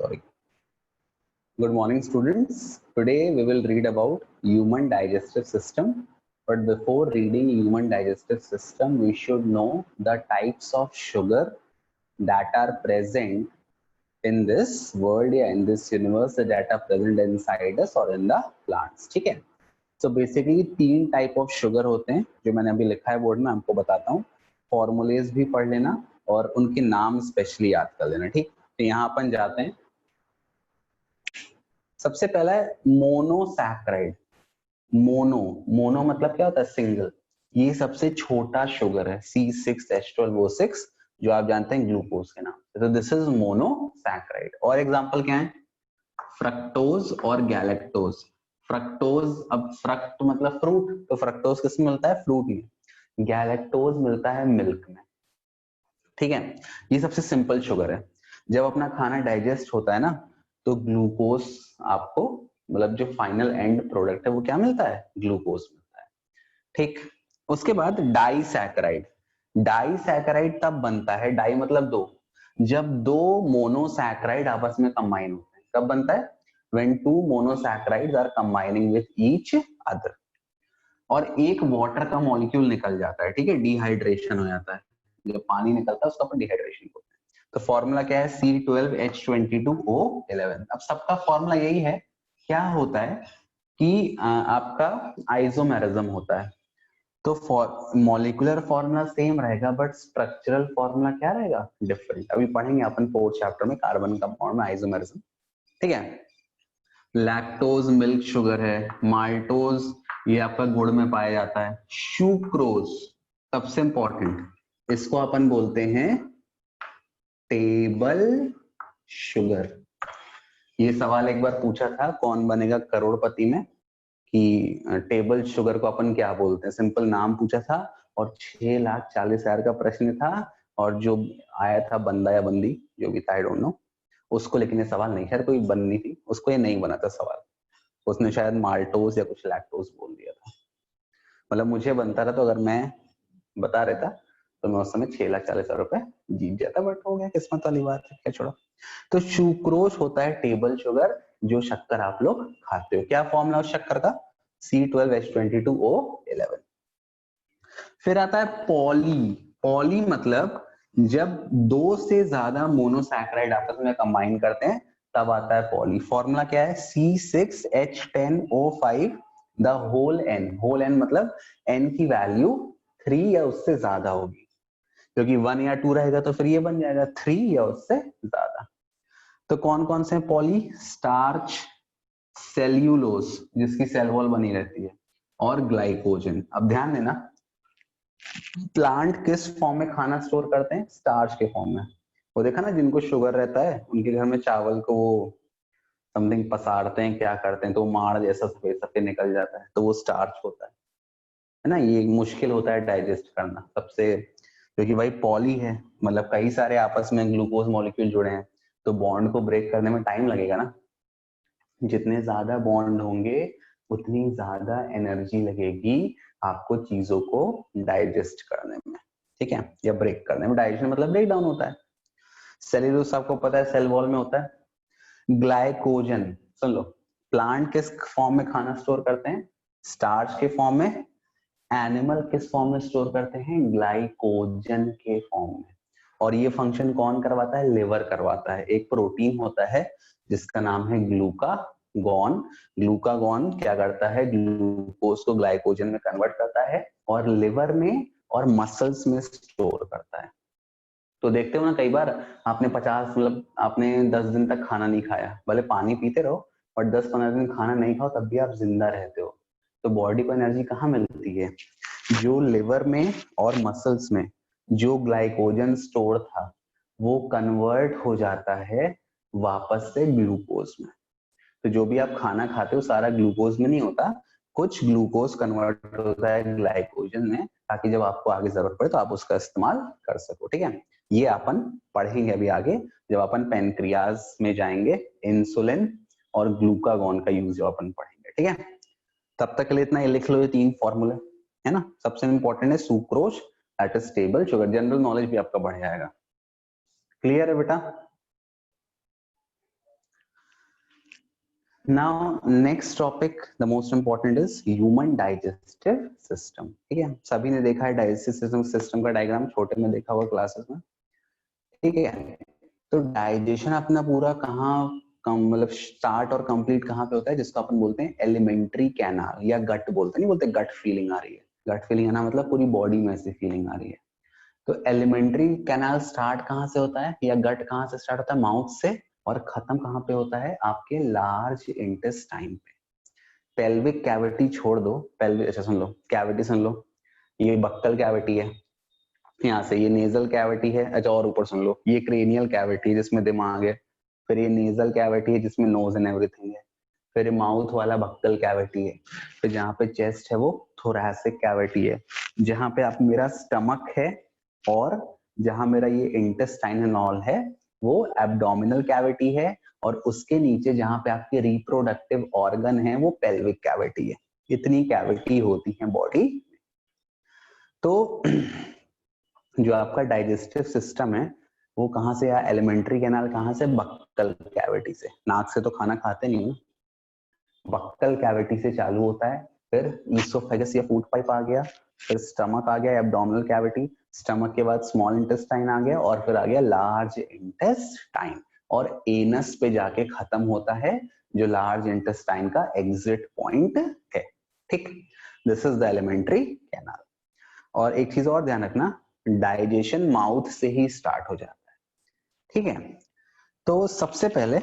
Sorry. Good morning, students. Today we will read about human digestive system. But before reading human digestive system, we should know the types of sugar that are present in this world या in this universe that are present inside us or in the plants. ठीक है? So basically 3 type of sugar होते हैं जो मैंने अभी लिखा है बोर्ड में, आपको बताता हूँ. फॉर्मूलेज भी पढ़ लेना और उनके नाम स्पेशली याद कर लेना. ठीक, तो यहाँ अपन जाते हैं. सबसे पहला है मोनोसैकराइड. मोनो मतलब क्या होता है? सिंगल. ये सबसे छोटा शुगर है C6H12O6 जो आप जानते हैं ग्लूकोज के नाम से. तो दिस इज मोनोसैकराइड. और एग्जांपल क्या है? फ्रक्टोज और गैलेक्टोज. फ्रक्टोज, अब फ्रक्ट मतलब फ्रूट, तो फ्रक्टोज किसमें मिलता है? फ्रूट में. गैलेक्टोज मिलता है मिल्क में. ठीक है, ये सबसे सिंपल शुगर है. जब अपना खाना डाइजेस्ट होता है ना, तो ग्लूकोज आपको, मतलब जो फाइनल एंड प्रोडक्ट है वो क्या मिलता है? ग्लूकोज मिलता है. ठीक, उसके बाद डाइसैकराइड. डाइसैकराइड तब बनता है, डाई मतलब दो, जब दो मोनोसैकराइड आपस में कंबाइन होते हैं. कब बनता है? when two monosaccharides are combining with each other. और एक वाटर का मॉलिक्यूल निकल जाता है. ठीक है, डिहाइड्रेशन हो जाता है. जब पानी निकलता है उसको अपन डिहाइड्रेशन बोलते हैं. तो फॉर्मूला क्या है? C12H22O11. अब सबका फॉर्मूला यही है. क्या होता है कि आपका आइसोमेरिज्म होता है, तो मॉलिक्यूलर फॉर्मूला सेम रहेगा बट स्ट्रक्चरल फॉर्मूला क्या रहेगा? डिफरेंट. अभी पढ़ेंगे अपन 4th चैप्टर में कार्बन कंपाउंड में आइसोमेरिज्म. ठीक है. लैक्टोज मिल्क शुगर है. माल्टोज ये आपका गुड़ में पाया जाता है. सुक्रोज सबसे इंपॉर्टेंट, इसको अपन बोलते हैं टेबल शुगर. ये सवाल एक बार पूछा था कौन बनेगा करोड़पति में, कि टेबल शुगर को अपन क्या बोलते हैं. सिंपल नाम पूछा था और 6,40,000 का प्रश्न था. और जो आया था बंदा या बंदी जो भी था, आई डोंट नो, उसको लेकिन ये सवाल नहीं, शायद कोई बननी थी उसको, ये नहीं बना था सवाल. उसने शायद माल्टोज या कुछ लैक्टोज बोल दिया था. मतलब मुझे बनता रहा, तो अगर मैं बता रहता तो मैं उस समय 6,40,000 रुपए जीत जाता. बट हो गया, किस्मत वाली बात है, क्या छोड़ो. तो सुक्रोज होता है टेबल शुगर, जो शक्कर आप लोग खाते हो. क्या फॉर्मूला उस शक्कर का? C12H22O11. फिर आता है पॉली. पॉली मतलब जब दो से ज्यादा मोनोसैकराइड आपस में कंबाइन करते हैं तब आता है पॉली. फॉर्मूला क्या है? C6H10O5 the whole n. Whole n मतलब n की वैल्यू 3 या उससे ज्यादा होगी, क्योंकि 1 या 2 रहेगा तो फिर ये बन जाएगा 3 या उससे ज्यादा. तो कौन कौन से पॉली? स्टार्च, सेल्यूलोज जिसकी सेल वॉल बनी रहती है, और ग्लाइकोजन. अब ध्यान देना, प्लांट किस फॉर्म में खाना स्टोर करते हैं? स्टार्च के फॉर्म में. वो देखा ना, जिनको शुगर रहता है उनके घर में चावल को वो समथिंग पसारते हैं, क्या करते हैं, तो माड़ जैसा सफेद सफेद निकल जाता है, तो वो स्टार्च होता है ना. ये मुश्किल होता है डाइजेस्ट करना सबसे, क्योंकि भाई पॉली है, मतलब कई सारे आपस में ग्लूकोज मॉलिक्यूल जुड़े हैं, तो बॉन्ड को ब्रेक करने में टाइम लगेगा ना. जितने ज्यादा बॉन्ड होंगे उतनी ज्यादा एनर्जी लगेगी आपको चीजों को डाइजेस्ट करने में. ठीक है, या ब्रेक करने में. डाइजेशन मतलब ब्रेक डाउन होता है. सेल्यूलोज आपको पता है सेल वॉल में होता है. ग्लाइकोजन सुन लो, प्लांट किस फॉर्म में खाना स्टोर करते हैं? स्टार्च के फॉर्म में. एनिमल किस फॉर्म में स्टोर करते हैं? ग्लाइकोजन के फॉर्म में. और ये फंक्शन कौन करवाता है? लिवर करवाता है. एक प्रोटीन होता है जिसका नाम है ग्लूकागॉन. ग्लूकागॉन क्या करता है? ग्लूकोज को ग्लाइकोजन में कन्वर्ट करता है और लिवर में और मसल्स में स्टोर करता है. तो देखते हो ना, कई बार आपने 50 मतलब आपने 10 दिन तक खाना नहीं खाया, भले पानी पीते रहो, और 10-15 दिन खाना नहीं खाओ तब भी आप जिंदा रहते हो. तो बॉडी को एनर्जी कहाँ मिलती है? जो लिवर में और मसल्स में जो ग्लाइकोजन स्टोर था वो कन्वर्ट हो जाता है वापस से ग्लूकोज में. तो जो भी आप खाना खाते हो सारा ग्लूकोज में नहीं होता, कुछ ग्लूकोज कन्वर्ट होता है ग्लाइकोजन में, ताकि जब आपको आगे जरूरत पड़े तो आप उसका इस्तेमाल कर सको. ठीक है, ये अपन पढ़ेंगे अभी आगे जब अपन पेनक्रियाज में जाएंगे. इंसुलिन और ग्लूकागॉन का यूज जो अपन पढ़ेंगे. ठीक है, तब तक के लिए इतना ये लिख लो, ये 3 फॉर्मूले है ना. सबसे इंपॉर्टेंट है sucrose, that is stable sugar. General knowledge भी आपका बढ़ जाएगा. क्लियर है बेटा? Now next topic, the most important is human digestive system. ठीक है, सभी ने देखा है डाइजेस्टिव सिस्टम का डायग्राम, छोटे में देखा हुआ क्लासेस में, ठीक है। तो डाइजेशन अपना पूरा कहाँ मतलब स्टार्ट और कंप्लीट कहाँ पे होता है, जिसको अपन बोलते हैं एलिमेंट्री कैनाल या गट बोलते हैं, नहीं बोलते गट फीलिंग आ रही है, गट फीलिंग आना मतलब पूरी बॉडी में ऐसी फीलिंग आ रही है। तो एलिमेंट्री कैनाल स्टार्ट कहाँ से होता है या गट कहाँ से स्टार्ट होता है, माउथ से, और खत्म कहाँ पे होता है, आपके लार्ज इंटेस्टाइन पे। पेल्विक कैविटी छोड़ दो, पेल्विक, अच्छा सुन लो, कैविटी सुन लो, ये बक्कल कैविटी है, यहाँ से ये नेजल कैविटी है, अच्छा और ऊपर सुन लो, ये क्रेनियल कैविटी है जिसमें दिमाग है, फिर ये नेजल कैविटी है जिसमें नोज एंड एवरीथिंग है, फिर माउथ वाला बक्कल कैविटी है, फिर जहाँ पे चेस्ट है वो थोरैसिक कैविटी है, जहाँ पे आप मेरा स्टमक है, और जहाँ मेरा ये इंटेस्टाइनल नॉल है वो एब्डोमिनल कैविटी है, और उसके नीचे जहाँ पे आपके रिप्रोडक्टिव ऑर्गन है वो पेल्विक कैविटी है। इतनी कैविटी होती है बॉडी। तो जो आपका डाइजेस्टिव सिस्टम है वो कहाँ से, या एलिमेंट्री कैनाल कहाँ से, बक्कल कैविटी से। नाक से तो खाना खाते नहीं हो, बक्कल कैविटी से चालू होता है, फिर ईसोफेगस या फूड पाइप आ गया, फिर स्टमक आ गया, एब्डोमिनल कैविटी, स्टमक के बाद स्मॉल इंटेस्टाइन आ गया, और फिर आ गया लार्ज इंटेस्टाइन, और एनस पे जाके खत्म होता है, जो लार्ज इंटेस्टाइन का एग्जिट पॉइंट है। ठीक, this is the alimentary canal. और एक चीज और ध्यान रखना, डाइजेशन माउथ से ही स्टार्ट हो जाता है, ठीक है। तो सबसे पहले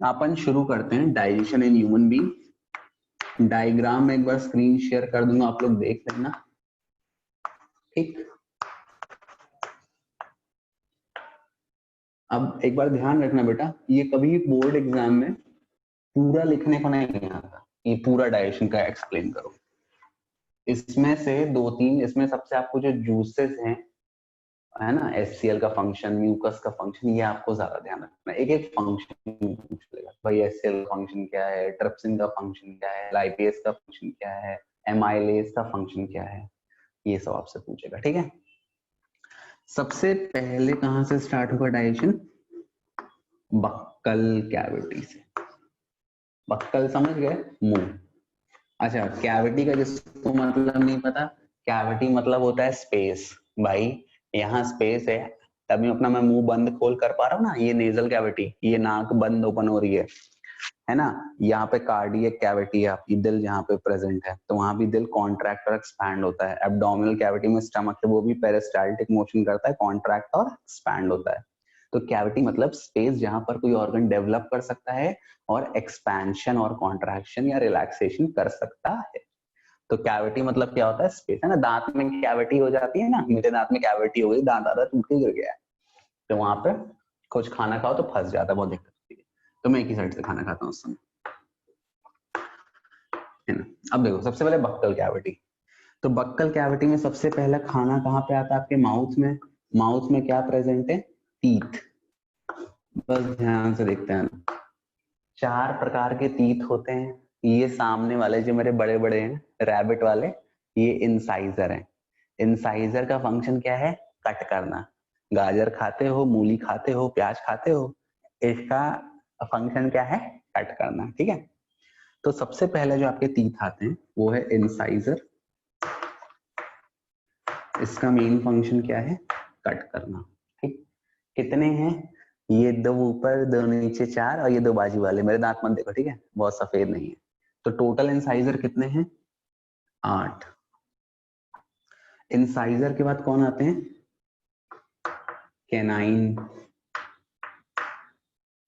अपन शुरू करते हैं digestion in human being. Diagram में एक बार स्क्रीन शेयर कर दूंगा, आप लोग देख लेना, ठीक। अब एक बार ध्यान रखना बेटा, ये कभी बोर्ड एग्जाम में पूरा लिखने को नहीं आता, ये पूरा डाइजेशन का एक्सप्लेन करो। इसमें से दो तीन, इसमें सबसे आपको जो जूसेस हैं, है ना, HCl का फंक्शन, म्यूकस का फंक्शन, ये आपको ज्यादा ध्यान रखना है। एक एक फंक्शन पूछ लेगा भाई, HCl फंक्शन क्या है, ट्रिप्सिन का फंक्शन क्या है, लाइपेज का फंक्शन क्या है, एमाइलेज का फंक्शन क्या है, ये सब आपसे पूछेगा, ठीक है। सबसे पहले कहां से स्टार्ट होगा डाइजेशन, बक्कल कैविटी से। बक्कल समझ गए, मुंह। अच्छा, कैविटी का जिसको मतलब नहीं पता, कैविटी मतलब होता है स्पेस, भाई यहाँ स्पेस है, तभी अपना मैं मुंह बंद खोल कर पा रहा हूँ ना, ये नेजल कैविटी, ये नाक बंद ओपन हो रही है ना। यहाँ पे कार्डियक कैविटी है आपकी, दिल जहाँ पे प्रेजेंट है, तो वहां भी दिल कॉन्ट्रैक्ट और एक्सपैंड होता है। एब्डोमिनल कैविटी में स्टमक है, वो भी पेरिस्टाल्टिक मोशन करता है, कॉन्ट्रैक्ट और एक्सपैंड होता है। तो कैविटी मतलब स्पेस जहां पर कोई ऑर्गन डेवलप कर सकता है और एक्सपेंशन और कॉन्ट्रैक्शन या रिलैक्सेशन कर सकता है। तो कैविटी मतलब क्या होता है, स्पेस, है ना। दांत में कैविटी हो जाती है ना, मेरे दांत में कैविटी हो गई, दांत आधा टूट के गिर गया है, तो वहां पे कुछ खाना खाओ तो फंस जाता है, बहुत दिक्कत होती है। तो मैं एक ही साइड से खाना खाता हूँ उस समय, है ना। अब देखो, सबसे पहले बक्कल कैविटी। तो बक्कल कैविटी में सबसे पहला खाना कहाँ पे आता है, आपके माउथ में। माउथ में क्या प्रेजेंट है, टीथ। बस ध्यान से देखते हैं ना, 4 प्रकार के टीथ होते हैं। ये सामने वाले जो मेरे बड़े बड़े हैं, रैबिट वाले, ये इंसाइजर हैं। इंसाइजर का फंक्शन क्या है, कट करना। गाजर खाते हो, मूली खाते हो, प्याज खाते हो, इसका फंक्शन क्या है, कट करना, ठीक है। तो सबसे पहले जो आपके टीथ आते हैं वो है इंसाइजर। इसका मेन फंक्शन क्या है, कट करना, ठीक। कितने हैं, ये 2 ऊपर 2 नीचे 4, और ये 2 बाजू वाले, मेरे दांत मत देखो, ठीक है, बहुत सफेद नहीं है। तो टोटल इंसाइजर कितने हैं, 8। इंसाइजर के बाद कौन आते हैं, कैनाइन।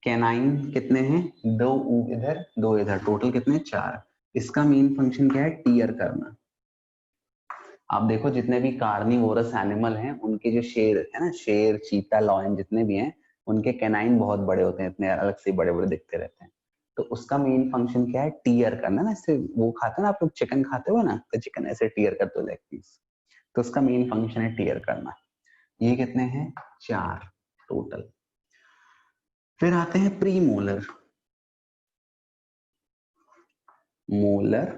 कैनाइन कितने हैं, 2 इधर 2 इधर, टोटल कितने, 4। इसका मेन फंक्शन क्या है, टीयर करना। आप देखो जितने भी कार्निवोरस एनिमल हैं, उनके जो शेर है ना, शेर, चीता, लॉयन, जितने भी हैं, उनके कैनाइन बहुत बड़े होते हैं, इतने अलग से बड़े बड़े दिखते रहते हैं। तो उसका मेन फंक्शन क्या है, टीयर करना ना। इससे वो खाते हैं ना, आप लोग चिकन खाते हो ना, तो चिकन ऐसे टीयर करते हो लेग पीस, तो उसका मेन फंक्शन है टीयर करना। ये कितने हैं, 4 टोटल। फिर आते हैं प्री मोलर, मोलर,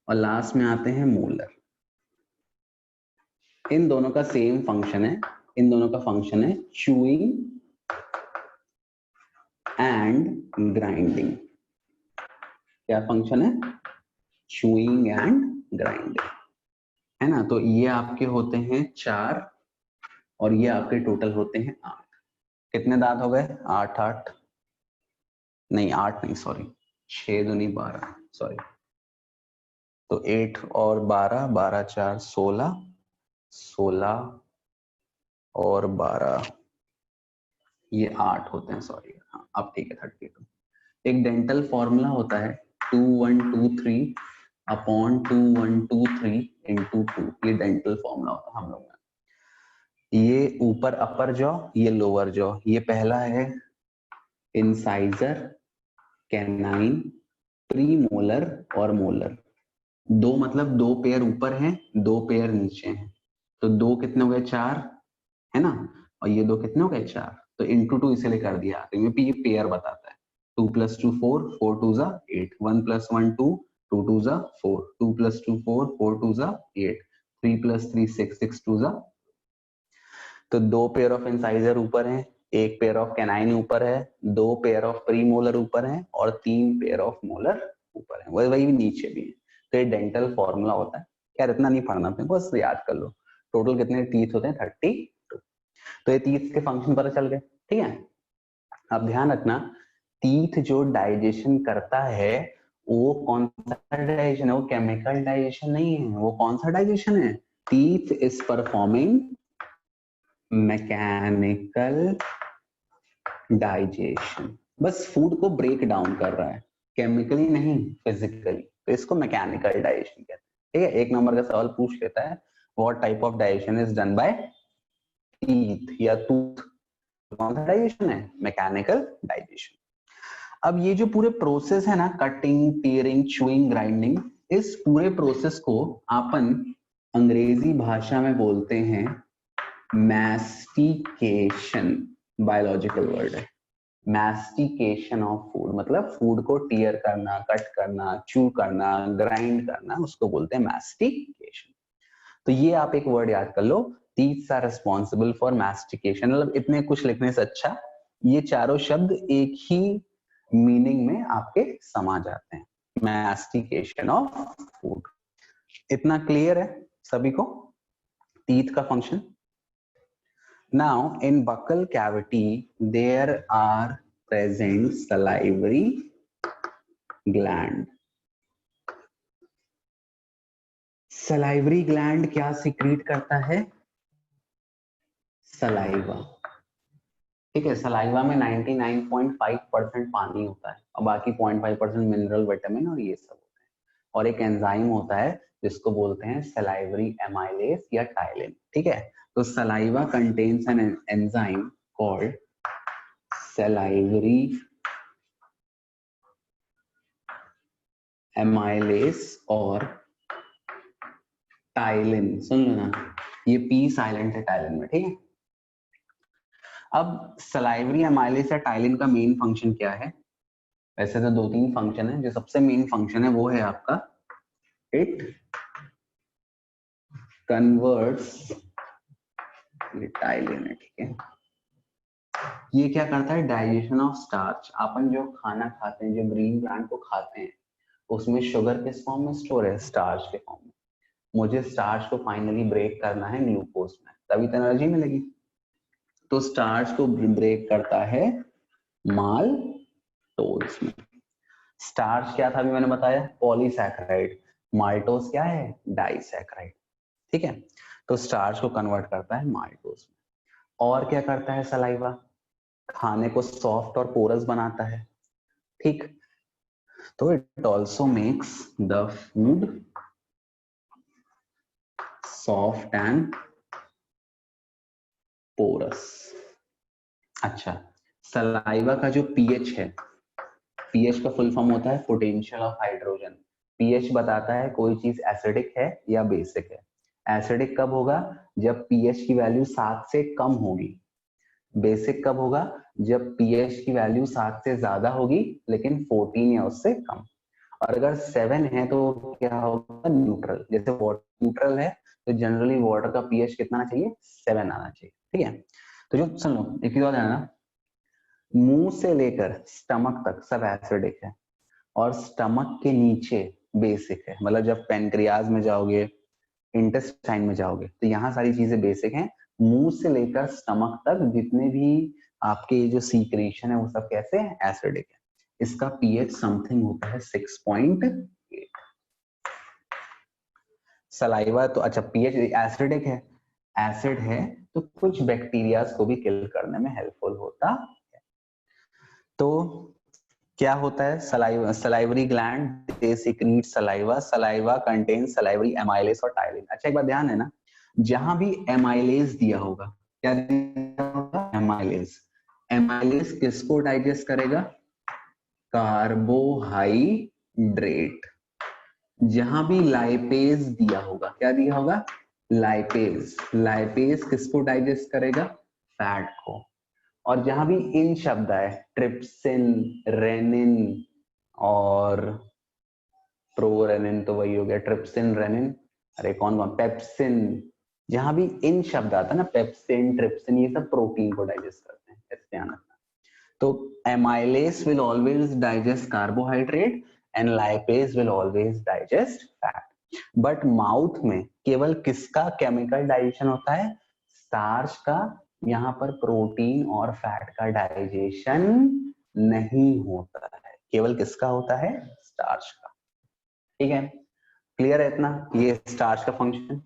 और लास्ट में आते हैं मोलर। इन दोनों का सेम फंक्शन है, इन दोनों का फंक्शन है चूइंग एंड ग्राइंडिंग। क्या फंक्शन है? चूइंग एंड ग्राइंडिंग, है ना। तो ये आपके होते हैं 4 और ये आपके टोटल होते हैं 8। कितने दांत हो गए? 8 8 नहीं, 8 नहीं, सॉरी, 6 दूनी 12, सॉरी। तो 8 और 12, 12 4 16, 16 और 12, ये 8 होते हैं, सॉरी। हाँ अब ठीक है, 32। एक डेंटल फॉर्मूला होता है 2123 अपॉन 2123 इंटू 2, ये डेंटल फॉर्मूला होता है हम लोग में। ये ऊपर अपर जॉ, ये लोअर जॉ, ये पहला है इंसाइजर, कैनाइन, प्रीमोलर और मोलर। दो मतलब 2 पेयर ऊपर हैं, 2 पेयर नीचे हैं, तो 2 कितने हो गए? 4, है ना। और ये 2 कितने हो गए? 4। तो इंटू 2 इसीलिए कर दिया, क्योंकि ये पेयर बताता है। 2 + 2 4, 4 2 8, 1 + 1 2, 2 2 4, 2 + 2 4, 4 2 8, 3 + 3 6, 6 2 तो 2 पेयर ऑफ इंसाइजर ऊपर हैं, 1 पेयर ऑफ कैनाइन ऊपर है, 2 पेयर ऑफ प्रीमोलर ऊपर हैं और 3 पेयर ऑफ मोलर ऊपर है, वही नीचे भी है। तो ये डेंटल फॉर्मूला होता है। यार इतना नहीं पढ़ना तुमको, बस याद कर लो। टोटल कितने टीथ होते हैं? 32। तो ये टीथ के फंक्शन पता चल गए, ठीक है। अब ध्यान रखना, टीथ जो डाइजेशन करता है वो कौन सा डाइजेशन है? वो केमिकल डाइजेशन नहीं है। वो कौन सा डाइजेशन है? Teeth is performing mechanical digestion, बस फूड को ब्रेक डाउन कर रहा है, केमिकली नहीं, फिजिकली। तो इसको मैकेनिकल डाइजेशन कहते हैं, ठीक है। 1 नंबर का सवाल पूछ लेता है, what type of digestion is done by teeth या टूथ? कौन सा डाइजेशन है? Mechanical digestion. अब ये जो पूरे प्रोसेस है ना, कटिंग, टीयरिंग, च्यूइंग, ग्राइंडिंग, इस पूरे प्रोसेस को अपन अंग्रेजी भाषा में बोलते हैं मैस्टिकेशन। बायोलॉजिकल वर्ड है मैस्टिकेशन ऑफ फूड, मतलब फूड को टीयर करना, कट करना, चू करना, ग्राइंड करना, उसको बोलते हैं मैस्टिकेशन। तो ये आप एक वर्ड याद कर लो, teeths are responsible for mastication. मतलब इतने कुछ लिखने से अच्छा ये चारों शब्द एक ही मीनिंग में आपके समा जाते हैं, मैस्टिकेशन ऑफ फूड। इतना क्लियर है सभी को टीथ का function? Now, in buccal cavity, there are present salivary gland. Salivary gland क्या secrete करता है? सलाइवा, ठीक है। सलाइवा में 99.5% पानी होता है और बाकी 0.5% मिनरल, विटामिन और ये सब होता है। और एक एंजाइम होता है जिसको बोलते हैं सलाइवरी एमाइलेज या टाइलिन, ठीक है। तो saliva contains an enzyme called salivary amylase और टाइलिन। सुन लो ना, ये पी साइलेंट है टाइलिन में, ठीक है। अब सलाइवरी एमाइलेज या टाइलिन का मेन फंक्शन क्या है? वैसे तो 2-3 फंक्शन है, जो सबसे मेन फंक्शन है वो है आपका इट कन्वर्ट्स टाइलिन, ठीक है। ये क्या करता है? Digestion of starch. अपन जो खाना खाते हैं, जो ग्रीन प्लांट को खाते हैं, उसमें शुगर किस फॉर्म में स्टोर है? स्टार्च के फॉर्म में। मुझे स्टार्च को फाइनली ब्रेक करना है ग्लूकोज में, तभी तो एनर्जी मिलेगी। तो स्टार्च को ब्रेक करता है माल्टोज में। स्टार्च क्या था अभी मैंने बताया? पॉलीसैकेराइड। माल्टोज क्या है? डाइसैकेराइड, ठीक है। तो स्टार्च को कन्वर्ट करता है माल्टोज में। और क्या करता है सलाइवा? खाने को सॉफ्ट और पोरस बनाता है, ठीक। तो it also makes the food soft and porous. अच्छा, सलाइवा का जो पीएच है, पीएच का फुल फॉर्म होता है पोटेंशियल ऑफ हाइड्रोजन। पीएच बताता है कोई चीज एसिडिक है या बेसिक है। एसिडिक कब होगा? जब पीएच की वैल्यू 7 से कम होगी। बेसिक कब होगा? जब पीएच की वैल्यू 7 से ज्यादा होगी लेकिन 14 या उससे कम। और अगर 7 है तो क्या होगा? न्यूट्रल। जैसे वाटर न्यूट्रल है तो जनरली वाटर का पीएच कितना आना चाहिए? 7 आना चाहिए, ठीक है। तो जो सुन लो, एक चीज और है ना, मुंह से लेकर स्टमक तक सब एसिडिक है और स्टमक के नीचे बेसिक है। मतलब जब पेनक्रियाज में जाओगे, इंटेस्टाइन में जाओगे, तो यहाँ सारी चीजें बेसिक हैं। मुंह से लेकर स्टमक तक जितने भी आपके जो सीक्रेशन है वो सब कैसे है, एसिडिक है। इसका पीएच समथिंग होता है 6.8। सलाइवा तो अच्छा पीएच एसिडिक है, एसिड है तो कुछ बैक्टीरियाज को भी किल करने में हेल्पफुल होता है। तो क्या होता है, saliva, salivary gland they secrete saliva, saliva contains salivary amylase और टायरिन। अच्छा एक बात ध्यान है ना, जहां भी एमाइलेज दिया होगा, क्या दिया होगा, एमाइलेज, एमाइलेज किसको डाइजेस्ट करेगा, कार्बोहाइड्रेट। जहां भी लाइपेज दिया होगा, क्या दिया होगा, लाइपेज, लाइपेज किसको डाइजेस्ट करेगा, फैट को। और जहां भी इन शब्द आए, ट्रिप्सिन, रेनिन और प्रोरेनिन, तो वही हो गया ट्रिप्सिन, रेनिन, अरे कौन कौन, पेप्सिन, जहां भी इन शब्द आता है ना, पेप्सिन, ट्रिप्सिन, ये सब प्रोटीन को डाइजेस्ट करते हैं, ऐसे ध्यान रखना। तो amylase will always digest carbohydrate and lipase will always digest fat. But mouth में केवल किसका केमिकल डाइजेशन होता है, स्टार्च का। यहाँ पर प्रोटीन और फैट का डाइजेशन नहीं होता है, केवल किसका होता है, स्टार्च का। ठीक है, क्लियर है इतना, ये स्टार्च का फंक्शन,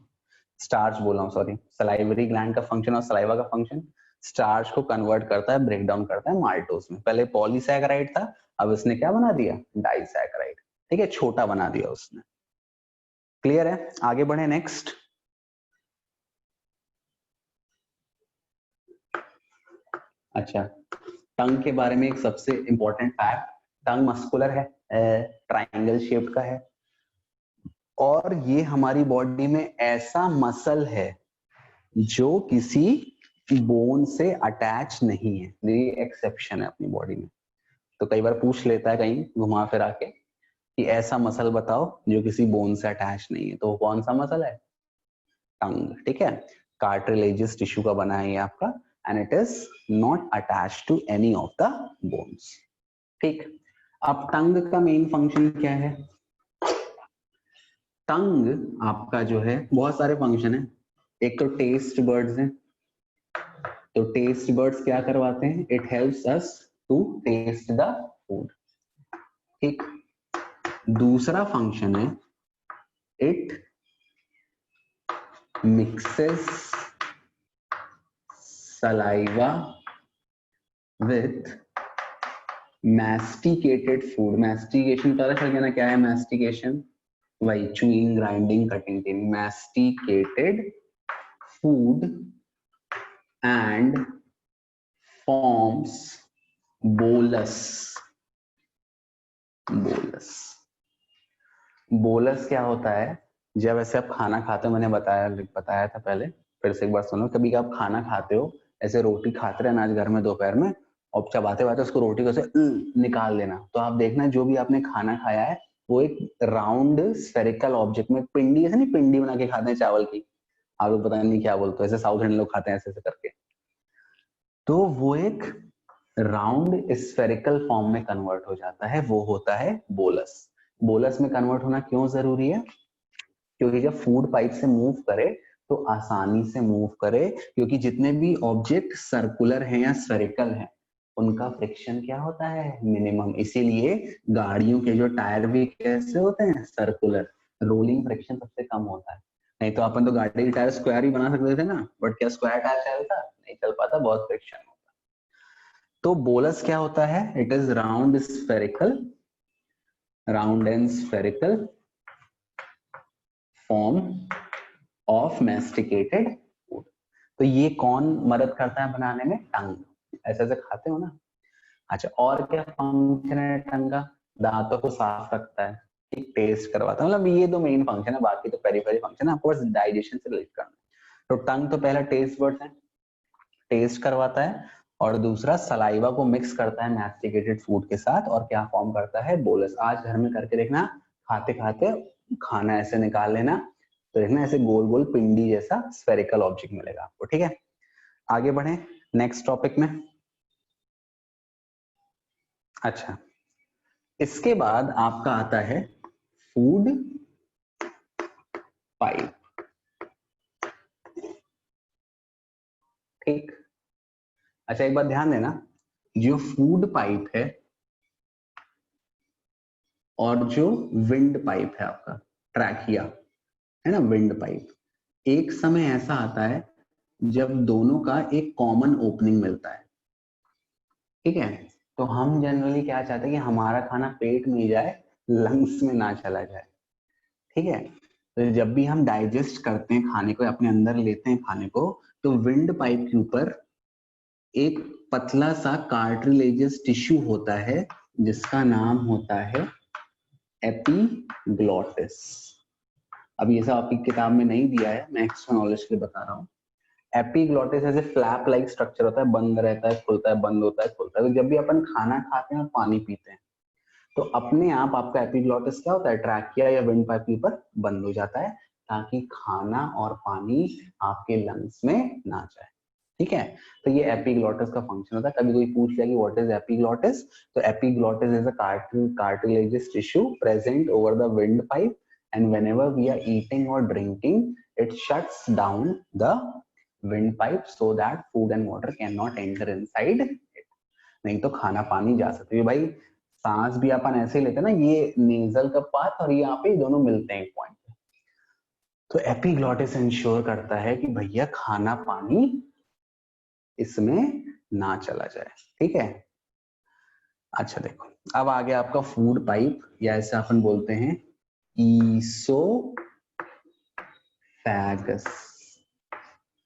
स्टार्च बोला हूं सॉरी, सलाइवरी ग्लैंड का फंक्शन और सलाइवा का फंक्शन। स्टार्च को कन्वर्ट करता है, ब्रेक डाउन करता है माल्टोज में। पहले पॉलीसैकेराइड था, अब इसने क्या बना दिया, डाइसैकेराइड। ठीक है, छोटा बना दिया उसने। क्लियर है, आगे बढ़े नेक्स्ट। अच्छा, टंग के बारे में एक सबसे इंपॉर्टेंट फैक्ट, टंग मस्कुलर है, ट्राइंगल शेप्ड का है, और ये हमारी बॉडी में ऐसा मसल है जो किसी बोन से अटैच नहीं है, ये एक्सेप्शन है अपनी बॉडी में। तो कई बार पूछ लेता है कहीं घुमा फिरा के कि ऐसा मसल बताओ जो किसी बोन से अटैच नहीं है, तो वो कौन सा मसल है, टंग। ठीक है, कार्टिलेजियस टिश्यू का बना है ये आपका, and it is not attach to any of the bones. ठीक, अब टंग का मेन फंक्शन क्या है, टंग आपका जो है बहुत सारे फंक्शन है। एक तो टेस्ट बर्ड्स हैं, तो टेस्ट बर्ड्स क्या करवाते हैं, it helps us to taste the food. ठीक, दूसरा फंक्शन है, it mixes saliva with masticated food. Mastication पता चल गया ना क्या है मैस्टिकेशन, वही chewing, grinding, cutting. Masticated food and forms bolus. Bolus, bolus क्या होता है, जब ऐसे आप खाना खाते हो, मैंने बताया था पहले, फिर से एक बार सुनो। कभी आप खाना खाते हो, ऐसे रोटी खाते रहना आज घर में दोपहर में, और चबाते बाते उसको रोटी को ऐसे निकाल देना, तो आप देखना जो भी आपने खाना खाया है वो एक राउंड स्फेरिकल ऑब्जेक्ट में, पिंडी ऐसे नहीं, पिंडी बना के खाते हैं चावल की, आप लोग पता नहीं क्या बोलते हो, ऐसे साउथ इंडियन लोग खाते हैं ऐसे ऐसे करके, तो वो एक राउंड स्फेरिकल फॉर्म में कन्वर्ट हो जाता है, वो होता है बोलस। बोलस में कन्वर्ट होना क्यों जरूरी है, क्योंकि जब फूड पाइप से मूव करे तो आसानी से मूव करे, क्योंकि जितने भी ऑब्जेक्ट सर्कुलर हैं या स्फेरिकल हैं उनका फ्रिक्शन क्या होता है, मिनिमम। इसीलिए गाड़ियों के जो टायर भी कैसे होते हैं, सर्कुलर, रोलिंग फ्रिक्शन सबसे कम होता है। नहीं तो अपन तो गाड़ी के टायर स्क्वायर ही बना सकते थे ना, बट क्या स्क्वायर टायर चलता, नहीं चल पाता, बहुत फ्रिक्शन होता। तो बोलस क्या होता है, it is round spherical, round and spherical form of masticated food. तो ये कौन मदद करता है बनाने में, टंग, ऐसे ऐसे खाते हो ना। अच्छा, और क्या फंक्शन है टंग का, दांतों को साफ रखता है, ठीक, टेस्ट करवाता है, मतलब ये दो मेन फंक्शन है, बाकी तो पेरिफेरल फंक्शन है, आपको बस डाइजेशन से रिलेट करना है। तो टंग तो पहला टेस्ट बर्ड्स है, टेस्ट करवाता है, और दूसरा सलाइवा को मिक्स करता है मैस्टिकेटेड फूड के साथ, और क्या फॉर्म करता है, बोलस। आज घर में करके देखना, खाते खाते खाना ऐसे निकाल लेना, तो देखना ऐसे गोल गोल पिंडी जैसा स्फेरिकल ऑब्जेक्ट मिलेगा आपको। ठीक है, आगे बढ़े नेक्स्ट टॉपिक में। अच्छा, इसके बाद आपका आता है फूड पाइप। ठीक, अच्छा एक बात ध्यान देना, जो फूड पाइप है और जो विंड पाइप है आपका ट्रैकिया है ना, विंड पाइप, एक समय ऐसा आता है जब दोनों का एक कॉमन ओपनिंग मिलता है। ठीक है, तो हम जनरली क्या चाहते हैं कि हमारा खाना पेट में जाए, लंग्स में ना चला जाए। ठीक है, तो जब भी हम डाइजेस्ट करते हैं खाने को, अपने अंदर लेते हैं खाने को, तो विंड पाइप के ऊपर एक पतला सा कार्टिलेजस टिश्यू होता है जिसका नाम होता है एपिग्लॉटिस। अब ये सब आपकी किताब में नहीं दिया है, मैं एक्स्ट्रा नॉलेज के लिए बता रहा हूँ। एपिग्लॉटिस ऐसे फ्लैप लाइक स्ट्रक्चर होता है, बंद रहता है, खुलता है, बंद होता है, खुलता है। तो जब भी अपन खाना खाते हैं और पानी पीते हैं तो अपने आप आपका एपिग्लॉटिस क्या होता है, ट्रैकिया या विंड पाइप के ऊपर बंद हो जाता है ताकि खाना और पानी आपके लंग्स में ना जाए। ठीक है, तो ये एपिग्लॉटिस का फंक्शन होता है। कभी कोई पूछ लिया कि व्हाट इज एपिग्लॉटिस, तो epiglottis is a cartilaginous tissue present over the windpipe, and whenever we are eating or drinking it shuts down the windpipe so that food and water cannot enter inside it. नहीं तो खाना पानी जा सकते हैं भाई। सांस भी अपन ऐसे ही लेते हैं ना, ये नेजल का पार्ट और यहाँ पे दोनों मिलते हैं एक पॉइंट पे। तो एपिग्लॉटिस इंश्योर करता है कि भैया खाना पानी इसमें ना चला जाए। ठीक है, अच्छा देखो, अब आ गया आपका फूड पाइप, या ऐसे अपन बोलते हैं ईसोफेगस।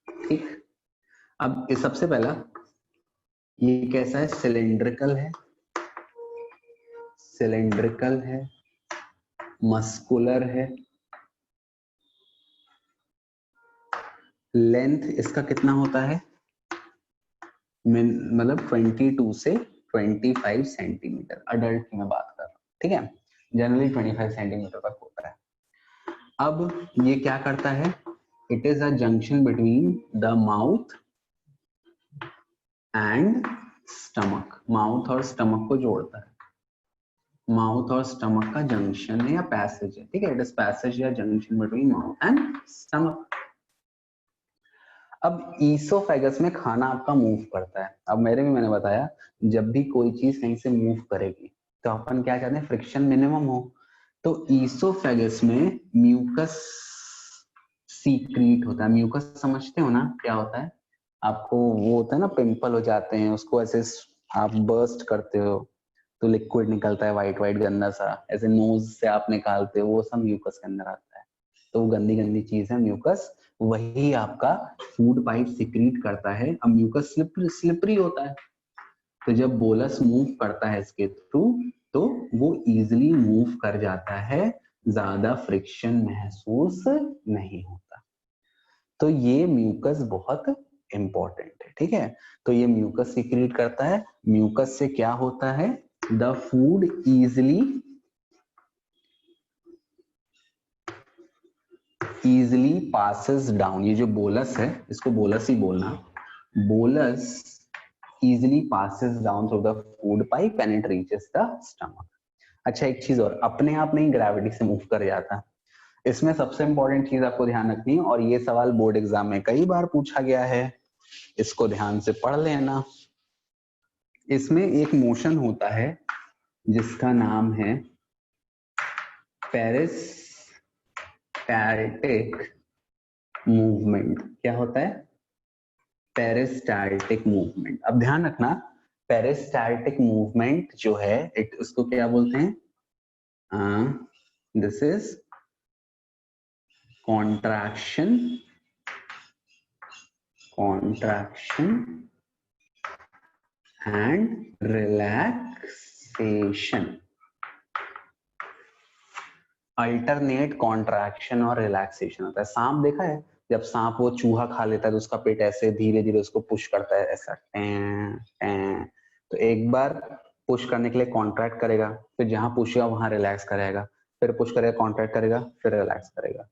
ठीक, अब इस सबसे पहला ये कैसा है, सिलेंड्रिकल है, सिलेंड्रिकल है, मस्कुलर है। लेंथ इसका कितना होता है, मतलब 22 से 25 सेंटीमीटर, अडल्ट की मैं बात कर रहा हूँ। ठीक है, जनरली 25 सेंटीमीटर तक होता है। अब ये क्या करता है, it is a junction between the mouth and stomach, mouth और स्टमक को जोड़ता है, माउथ और स्टमक का जंक्शन है या पैसेज है। ठीक है, इट इज पैसेज या junction between mouth and stomach. अब ईसोफेगस में खाना आपका मूव करता है। अब मैंने बताया जब भी कोई चीज कहीं से मूव करेगी तो अपन क्या चाहते हैं, फ्रिक्शन मिनिमम हो। तो ईसोफेगस में म्यूकस सीक्रीट होता है। म्यूकस समझते हो ना क्या होता है, आपको वो होता है ना, पिंपल हो जाते हैं, उसको ऐसे आप बर्स्ट करते हो तो लिक्विड निकलता है व्हाइट व्हाइट गंदा सा, ऐसे नोज से आप निकालते हो, वो सब म्यूकस के अंदर आता है। तो वो गंदी गंदी चीज है म्यूकस, वही आपका फूड पाइप सिक्रीट करता है। अब म्यूकस स्लिपरी होता है, तो जब बोलस मूव करता है इसके थ्रू तो वो इजिली मूव कर जाता है, ज्यादा फ्रिक्शन महसूस नहीं होता। तो ये म्यूकस बहुत इंपॉर्टेंट है। ठीक है, तो ये म्यूकस सिक्रीट करता है। म्यूकस से क्या होता है, the food easily passes down. ये जो बोलस है इसको बोलस ही बोलना, bolus easily passes down through the food pipe and it reaches the stomach. अच्छा एक चीज और, अपने आप नहीं ग्रेविटी से मूव कर जाता। इसमें सबसे इंपॉर्टेंट चीज आपको ध्यान रखनी है, और ये सवाल बोर्ड एग्जाम में कई बार पूछा गया है, इसको ध्यान से पढ़ लेना। इसमें एक मोशन होता है जिसका नाम है पेरिस्टैल्टिक मूवमेंट। क्या होता है, पेरिस्टैल्टिक मूवमेंट। अब ध्यान रखना, पेरिस्टैल्टिक मूवमेंट जो है उसको क्या बोलते हैं, this is contraction and relaxation. Alternate contraction और रिलैक्सेशन होता है। सांप देखा है, जब सांप वो चूहा खा लेता है तो उसका पेट ऐसे धीरे धीरे उसको पुश करता है, ऐसा टें टें। तो एक बार पुश करने के लिए कॉन्ट्रैक्ट करेगा, फिर जहां पुश हुआ वहां रिलैक्स करेगा, फिर पुश करेगा, कॉन्ट्रैक्ट करेगा, फिर रिलैक्स करेगा।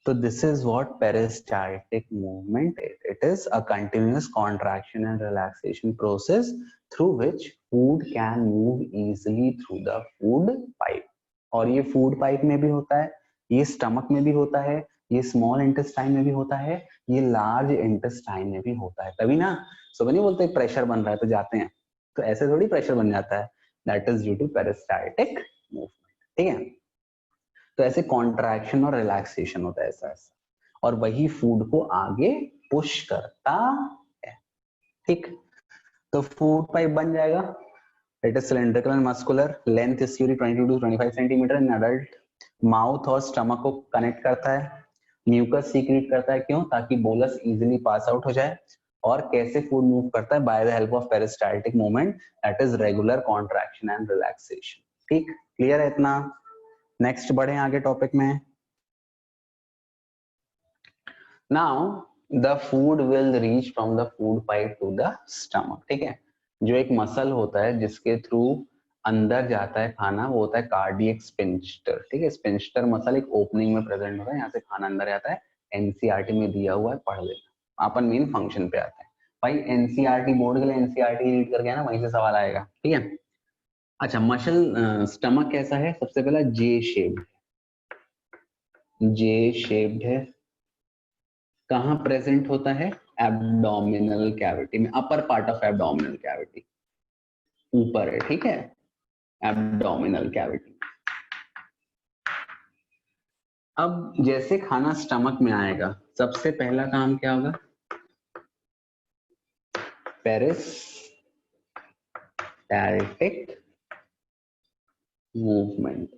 तो this is what peristaltic movement is. It is a continuous contraction and relaxation process through which food can move easily through the food pipe. और ये फूड पाइप में भी होता है, ये स्टमक में भी होता है, ये स्मॉल इंटेस्टाइन में भी होता है, ये लार्ज इंटेस्टाइन में भी होता है. तभी ना सुबह नहीं बोलते प्रेशर बन रहा है तो जाते हैं, तो ऐसे थोड़ी प्रेशर बन जाता है. That is due to peristaltic movement. ठीक है, तो ऐसे कॉन्ट्रैक्शन और रिलैक्सेशन होता है ऐसा ऐसा, और वही फूड को आगे पुश करता है. ठीक, तो फूड पाइप बन जाएगा. It is cylindrical and muscular, length इसकी 22 to 25 centimetre in adult. Mouth और स्टमक को कनेक्ट करता है, म्यूकस सीक्रेट करता है. क्यों? ताकि बोलस इजीली पास आउट हो जाए. और कैसे फूड मूव करता है? By the help of peristaltic movement, that is regular contraction and relaxation. ठीक, क्लियर है इतना? नेक्स्ट बढ़े आगे टॉपिक में. Now the food will reach from the food pipe to the stomach. ठीक है, जो एक मसल होता है जिसके थ्रू अंदर जाता है खाना, वो होता है कार्डियक स्पिंस्टर. ठीक है, स्पिंस्टर मसल एक ओपनिंग में प्रेजेंट होता है, यहाँ से खाना अंदर जाता है. एनसीईआरटी में दिया हुआ है, पढ़ लेना. अपन मेन फंक्शन पे आते हैं भाई. एनसीईआरटी बोर्ड के लिए एनसीईआरटी रीड करके आना, वहीं से सवाल आएगा. ठीक है, अच्छा मसल स्टमक कैसा है? सबसे पहला जे शेप्ड, जे शेप्ड है. कहाँ प्रेजेंट होता है? एब्डोमिनल कैविटी में, upper part of abdominal cavity, ऊपर है. ठीक है, एब्डोमिनल कैविटी. अब जैसे खाना स्टमक में आएगा, सबसे पहला काम क्या होगा? Peristaltic movement.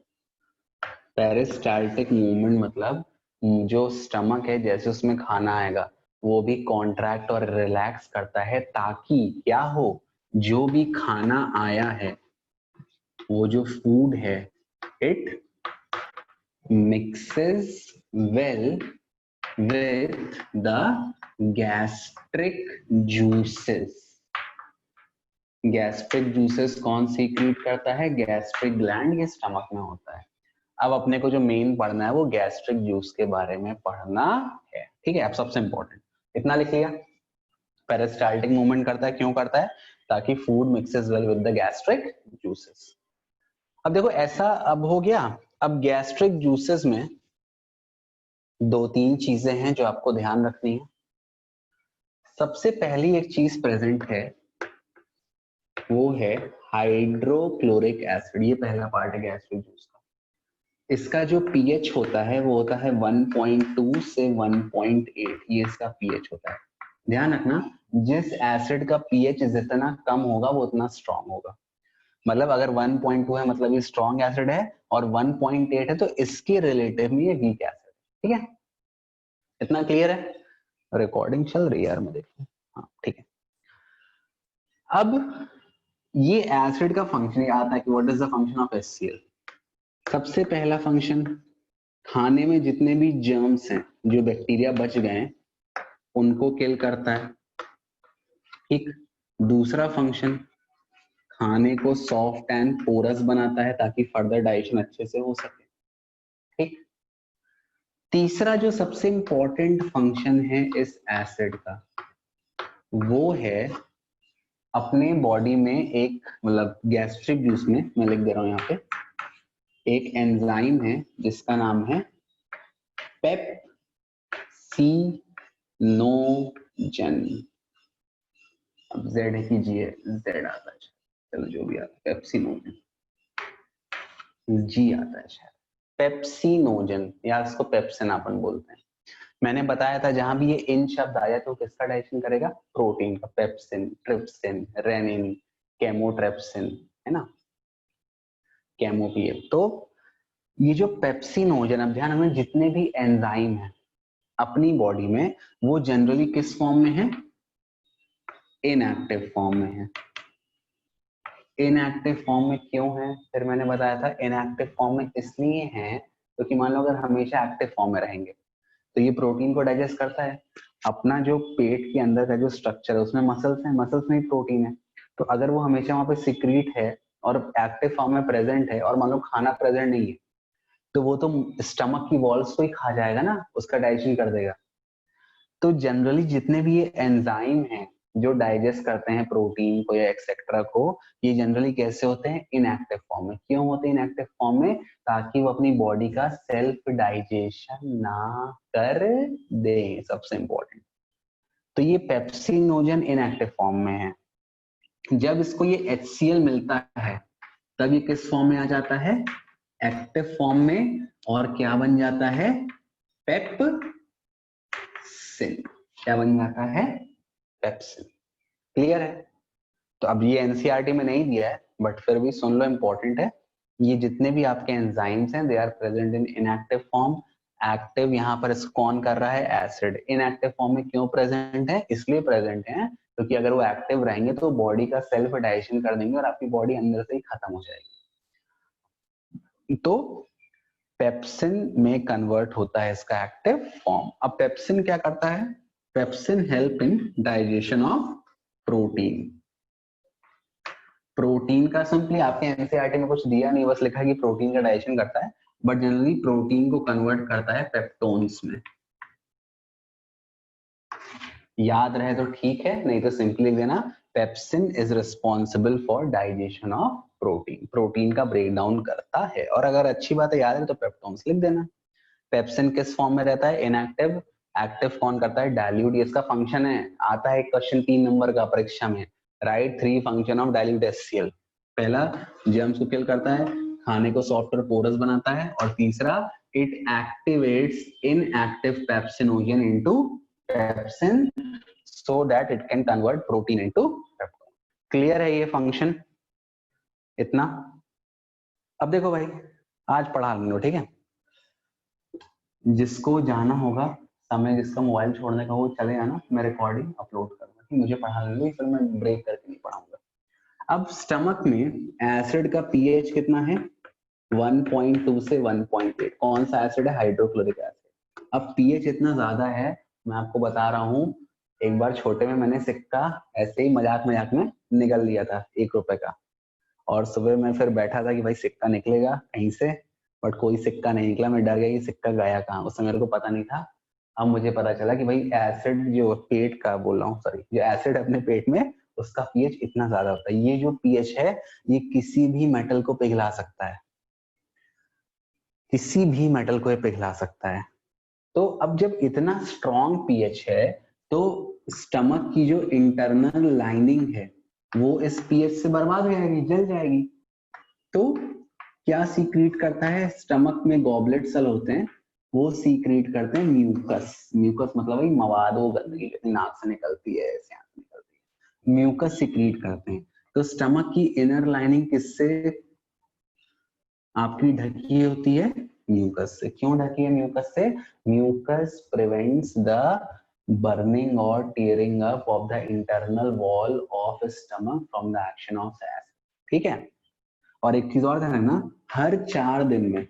पेरिस्टाल्टिक मूवमेंट मतलब जो स्टमक है, जैसे उसमें खाना आएगा वो भी कॉन्ट्रैक्ट और रिलैक्स करता है, ताकि क्या हो? जो भी खाना आया है, वो जो फूड है, it mixes well with the gastric juices. Gastric juices कौन सीक्रेट करता है? गैस्ट्रिक ग्लैंड, ये स्टमक में होता है. अब अपने को जो मेन पढ़ना है वो गैस्ट्रिक जूस के बारे में पढ़ना है. ठीक है, अब सबसे इंपॉर्टेंट इतना लिख लिया. पेरिस्टाल्टिक मूवमेंट करता है, क्यों करता है? ताकि food mixes well with the gastric juices. अब देखो ऐसा अब हो गया. अब गैस्ट्रिक जूसेस में दो तीन चीजें हैं जो आपको ध्यान रखनी है. सबसे पहली एक चीज प्रेजेंट है, वो है हाइड्रोक्लोरिक एसिड. ये पहला पार्ट है गैस्ट्रिक जूस का. इसका जो पीएच होता है वो होता है 1.2 से 1.8. ये इसका पीएच होता है. ध्यान रखना, जिस एसिड का पीएच जितना कम होगा वो उतना स्ट्रांग होगा. मतलब अगर 1.2 है मतलब ये स्ट्रांग एसिड है, और 1.8 है तो इसके रिलेटिव में ये वीक एसिड. ठीक है, इतना क्लियर है? रिकॉर्डिंग चल रही है यार, मैं देखूं. हाँ ठीक है. अब ये एसिड का फंक्शन आता है कि what is the function of HCl. सबसे पहला फंक्शन, खाने में जितने भी जर्म्स हैं, जो बैक्टीरिया बच गए हैं, उनको किल करता है. ठीक, दूसरा फंक्शन, खाने को सॉफ्ट एंड पोरस बनाता है ताकि फर्दर डाइजेशन अच्छे से हो सके. ठीक, तीसरा जो सबसे इंपॉर्टेंट फंक्शन है इस एसिड का, वो है अपने बॉडी में एक, मतलब गैस्ट्रिक जूस में, मैं लिख दे रहा हूं यहाँ पे, एक एंजाइम है जिसका नाम है पेप्सिनोजन. अब जेड है कि जी है? जेड आता है, चलो जो भी आता है. पेप्सिनोजन, जी आता है शायद. पेप्सिनोजन या इसको पेप्सिन अपन बोलते हैं. मैंने बताया था जहां भी ये इन शब्द आया तो किसका डाइजेशन करेगा? प्रोटीन का. पेप्सिन, ट्रिप्सिन, रेनिन, केमोट्रेप्सिन, है ना, केमोपीएल. तो ये जो पेप्सिनोजन, अब ध्यान रखना, जितने भी एंजाइम है अपनी बॉडी में, वो जनरली किस फॉर्म में है? इनएक्टिव फॉर्म में है. इनएक्टिव फॉर्म में क्यों है? फिर मैंने बताया था इनएक्टिव फॉर्म में इसलिए है क्योंकि मान लो अगर हमेशा एक्टिव फॉर्म में रहेंगे तो ये प्रोटीन को डाइजेस्ट करता है. अपना जो पेट के अंदर का जो स्ट्रक्चर है उसमें मसल्स हैं, मसल्स में भी प्रोटीन है. तो अगर वो हमेशा वहां पे सिक्रीट है और एक्टिव फॉर्म में प्रेजेंट है, और मान लो खाना प्रेजेंट नहीं है, तो वो तो स्टमक की वॉल्स को ही खा जाएगा ना, उसका डाइजेशन कर देगा। तो जनरली जितने भी ये एंजाइम हैं जो डाइजेस्ट करते हैं प्रोटीन को या एक्सेट्रा को, ये जनरली कैसे होते हैं? इनएक्टिव फॉर्म में। क्यों होते हैं इनएक्टिव फॉर्म में? ताकि वो अपनी बॉडी का सेल्फ डाइजेशन ना कर दे, सबसे इंपॉर्टेंट। तो ये पेप्सिनोजन इनएक्टिव फॉर्म में है। जब इसको ये HCl मिलता है तब ये किस फॉर्म में आ जाता है? एक्टिव फॉर्म में। और क्या बन जाता है? पेप्सिन। क्या बन जाता है? पेप्सिन। क्लियर है? तो अब ये एनसीईआरटी में नहीं दिया है, बट फिर भी सुन लो, इंपॉर्टेंट है। ये जितने भी आपके एंजाइम्स हैं, they are present in inactive form. Active यहाँ पर इसको कौन कर रहा है? एसिड। इनएक्टिव फॉर्म में क्यों प्रेजेंट है? इसलिए प्रेजेंट है क्योंकि अगर वो एक्टिव रहेंगे तो बॉडी का सेल्फ डाइजेशन कर देंगे और आपकी बॉडी अंदर से ही खत्म हो जाएगी। तो पेप्सिन में कन्वर्ट होता है इसका एक्टिव फॉर्म। अब पेप्सिन क्या करता है? Pepsin help in digestion of protein. Protein का सिंपली आपके एनसीईआरटी में कुछ दिया नहीं, बस लिखा है कि प्रोटीन का डाइजेशन करता है, बट जनरली प्रोटीन को कन्वर्ट करता है पेप्टोन्स में। याद रहे तो ठीक है, नहीं तो सिंपली लिख देना pepsin is responsible for digestion of protein. Protein का ब्रेक डाउन करता है। और अगर अच्छी बात है याद है तो पेप्टोन्स लिख देना। पेप्सिन किस फॉर्म में रहता है? इनएक्टिव। एक्टिव कौन करता है? डाइल्यूट। इसका फंक्शन है, आता है क्वेश्चन 3 नंबर का परीक्षा में, right 3 function of dilute HCl। पहला, जर्म्स को किल करता है, खाने को सॉफ्ट और पोरस बनाता है, और तीसरा, it activates inactive pepsinogen into pepsin so that it can convert protein into peptone. Clear है ये फंक्शन? इतना। अब देखो भाई, आज पढ़ा लो, ठीक है? जिसको जाना होगा समय, जिसका मोबाइल छोड़ने का वो चले आना, मैं रिकॉर्डिंग अपलोड करूंगा। मुझे पढ़ा लो, फिर मैं ब्रेक करके नहीं पढ़ाऊंगा। अब स्टमक में एसिड का पीएच कितना है? 1.2 से 1.8। कौन सा एसिड है? Hydrochloric acid. अब पीएच इतना ज्यादा है, मैं आपको बता रहा हूँ, एक बार छोटे में मैंने सिक्का ऐसे ही मजाक मजाक में निकल लिया था, 1 रुपए का। और सुबह मैं फिर बैठा था कि भाई सिक्का निकलेगा कहीं से, बट कोई सिक्का नहीं निकला। मैं डर गया कि सिक्का गया कहाँ, उस समय मेरे को पता नहीं था। अब मुझे पता चला कि भाई एसिड जो पेट का, बोल रहा हूँ सॉरी, जो एसिड अपने पेट में, उसका पीएच इतना ज्यादा होता है। ये जो पीएच है ये किसी भी मेटल को पिघला सकता है, किसी भी मेटल को ये पिघला सकता है। तो अब जब इतना स्ट्रॉन्ग पीएच है तो स्टमक की जो इंटरनल लाइनिंग है वो इस पीएच से बर्बाद हो जाएगी, जल जाएगी। तो क्या सीक्रेट करता है? स्टमक में गॉबलेट सेल होते हैं, वो सीक्रेट करते हैं म्यूकस। म्यूकस मतलब वही मवाद, वो गंदगी जैसे नाक से निकलती है, ऐसे आंख से निकलती है, म्यूकस सीक्रेट करते हैं। तो स्टमक की इनर लाइनिंग किससे आपकी ढकी होती है? म्यूकस से। क्यों ढकी है म्यूकस से? म्यूकस प्रिवेंट्स द बर्निंग और tearing up of the internal wall of stomach from the action of acid. ठीक है? और एक चीज और ध्यान रखना, हर 4 दिन में,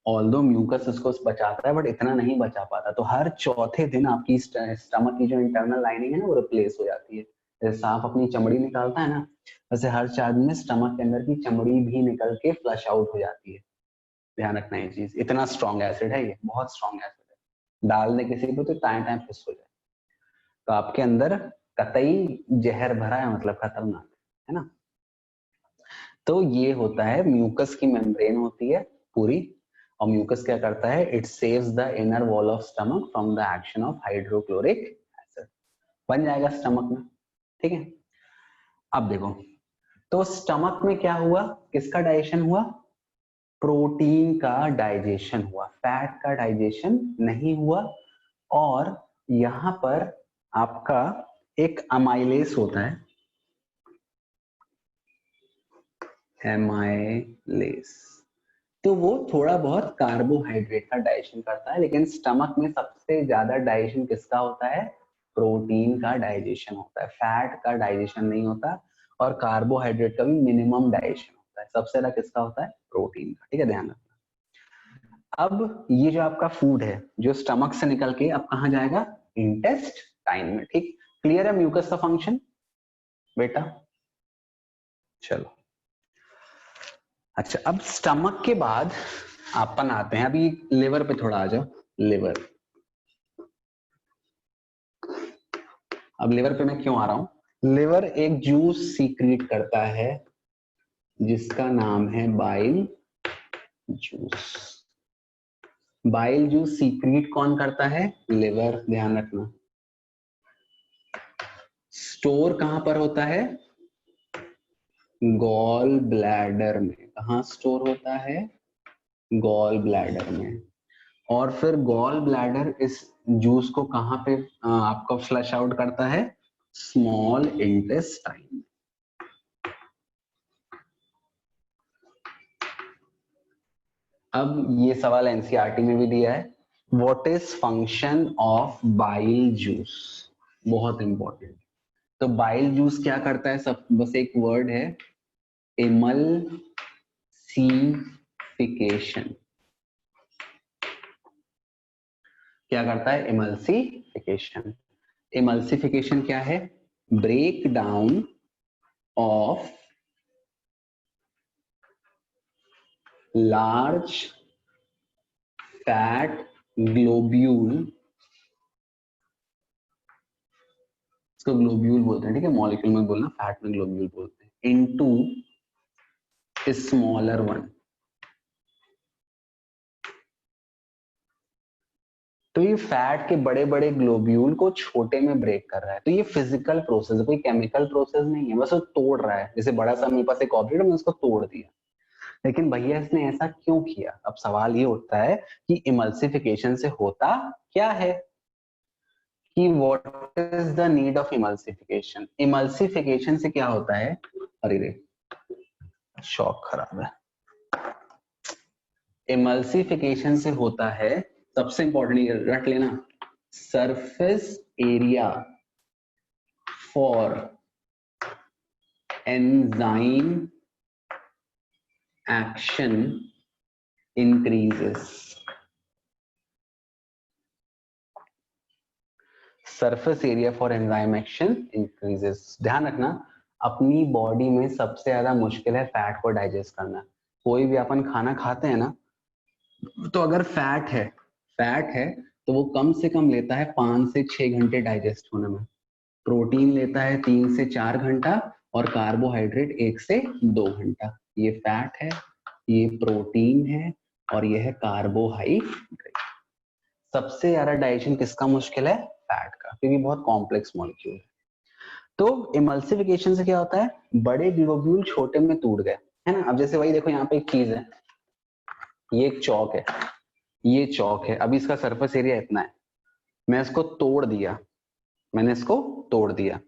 ऑल्दो म्यूकस इसको बचाता है बट इतना नहीं बचा पाता, तो हर चौथे दिन आपकी स्टमक की जो इंटरनल लाइनिंग है ना वो रिप्लेस हो जाती है। जैसे सांप अपनी चमड़ी निकालता है ना, वैसे हर 4 दिन में स्टमक के अंदर की चमड़ी भी निकल के फ्लश आउट हो जाती है। ध्यान रखना ये चीज, इतना स्ट्रॉन्ग एसिड है ये, बहुत स्ट्रॉन्ग एसिड है। डालने किसी को तो टाइम टाइम फिस हो जाए। तो आपके अंदर कतई जहर भरा है, मतलब खतरनाक है ना। तो ये होता है, म्यूकस की मेम्ब्रेन होती है पूरी, और म्यूकस क्या करता है? It saves the inner wall of stomach from the action of hydrochloric acid. बन जाएगा स्टमक में, ठीक है? अब देखो, तो स्टमक में क्या हुआ? किसका डाइजेशन हुआ? प्रोटीन का डाइजेशन हुआ, फैट का डाइजेशन नहीं हुआ। और यहां पर आपका एक अमाइलेस होता है, एमाइलेस, तो वो थोड़ा बहुत कार्बोहाइड्रेट का डाइजेशन करता है। लेकिन स्टमक में सबसे ज्यादा डाइजेशन किसका होता है? प्रोटीन का डाइजेशन होता है, फैट का डाइजेशन नहीं होता। और कार्बोहाइड्रेट का भी मिनिमम डाइजेशन होता है। सबसे ज्यादा किसका होता है? प्रोटीन का। ठीक है, ध्यान रखना। अब ये जो आपका फूड है जो स्टमक से निकल के अब कहाँ जाएगा? इंटेस्टाइन में। ठीक, क्लियर है म्यूकस का फंक्शन बेटा? चलो, अच्छा, अब स्टमक के बाद अपन आते हैं, अभी लिवर पे थोड़ा आ जाओ। लिवर, अब लिवर पे मैं क्यों आ रहा हूं? लिवर एक जूस सीक्रेट करता है जिसका नाम है bile juice. Bile juice secrete कौन करता है? लिवर, ध्यान रखना। स्टोर कहां पर होता है? गॉल ब्लैडर में। कहां स्टोर होता है? गॉल ब्लैडर में। और फिर गॉल ब्लैडर इस जूस को कहां पे आपको फ्लश आउट करता है? Small intestine. अब ये सवाल एनसीईआरटी में भी दिया है, what is function of bile juice? बहुत इंपॉर्टेंट। तो बाइल जूस क्या करता है? सब बस एक वर्ड है, इमल्सिफिकेशन। क्या करता है? इमल्सिफिकेशन। इमल्सिफिकेशन क्या है? Break down of large fat globule, इसको ग्लोब्यूल बोलते हैं, ठीक है, मॉलिक्यूल में बोलना, फैट में ग्लोब्यूल बोलते हैं, इनटू स्मॉलर वन। तो ये फैट के बड़े बड़े ग्लोब्यूल को छोटे में ब्रेक कर रहा है। तो ये फिजिकल प्रोसेस है, कोई केमिकल प्रोसेस नहीं है, बस वो तोड़ रहा है। जैसे बड़ा सा मेरे पास एक ऑब्जेक्ट है, मैंने उसको तोड़ दिया। लेकिन भैया इसने ऐसा क्यों किया? अब सवाल ये उठता है कि इमल्सिफिकेशन से होता क्या है, कि what is the need of emulsification? Emulsification से क्या होता है? अरे रे, शॉक खराब है। इमल्सिफिकेशन से होता है, सबसे इंपॉर्टेंट रट लेना, surface area for enzyme action increases. Surface area for enzyme action increases. ध्यान रखना, अपनी बॉडी में सबसे ज्यादा मुश्किल है फैट को डाइजेस्ट करना। कोई भी अपन खाना खाते हैं ना, तो अगर फैट है तो वो कम से कम लेता है 5 से 6 घंटे डाइजेस्ट होने में। प्रोटीन लेता है 3 से 4 घंटा और कार्बोहाइड्रेट 1 से 2 घंटा। ये फैट है, ये प्रोटीन है और ये है कार्बोहाइड्रेट। सबसे ज्यादा डाइजेशन किसका मुश्किल है? फैट का, क्योंकि बहुत कॉम्प्लेक्स मॉलिक्यूल है। तो इमल्सिफिकेशन से क्या होता है? बड़े ग्लोब्यूल छोटे में टूट गए, है ना। अब जैसे वही देखो, यहाँ पे एक चीज है, ये एक चौक है, ये चौक है, अभी इसका सरफेस एरिया इतना है, मैं इसको तोड़ दिया, मैंने इसको तोड़ दिया,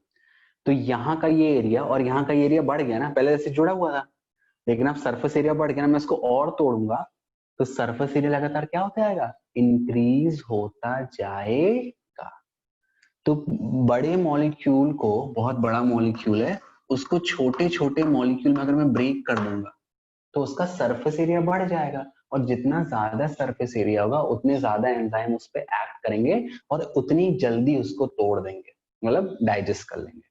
तो यहाँ का ये एरिया और यहाँ का एरिया बढ़ गया ना, पहले ऐसे जुड़ा हुआ था, लेकिन अब सरफेस एरिया बढ़ गया ना, मैं इसको और तोड़ूंगा तो सरफेस एरिया लगातार क्या होता जाएगा? इंक्रीज होता जाएगा। तो बड़े मॉलिक्यूल को, बहुत बड़ा मॉलिक्यूल है, उसको छोटे छोटे मॉलिक्यूल में अगर मैं ब्रेक कर दूंगा तो उसका सरफेस एरिया बढ़ जाएगा, और जितना ज्यादा सरफेस एरिया होगा उतने ज्यादा एंजाइम उस पर एक्ट करेंगे और उतनी जल्दी उसको तोड़ देंगे, मतलब डाइजेस्ट कर लेंगे।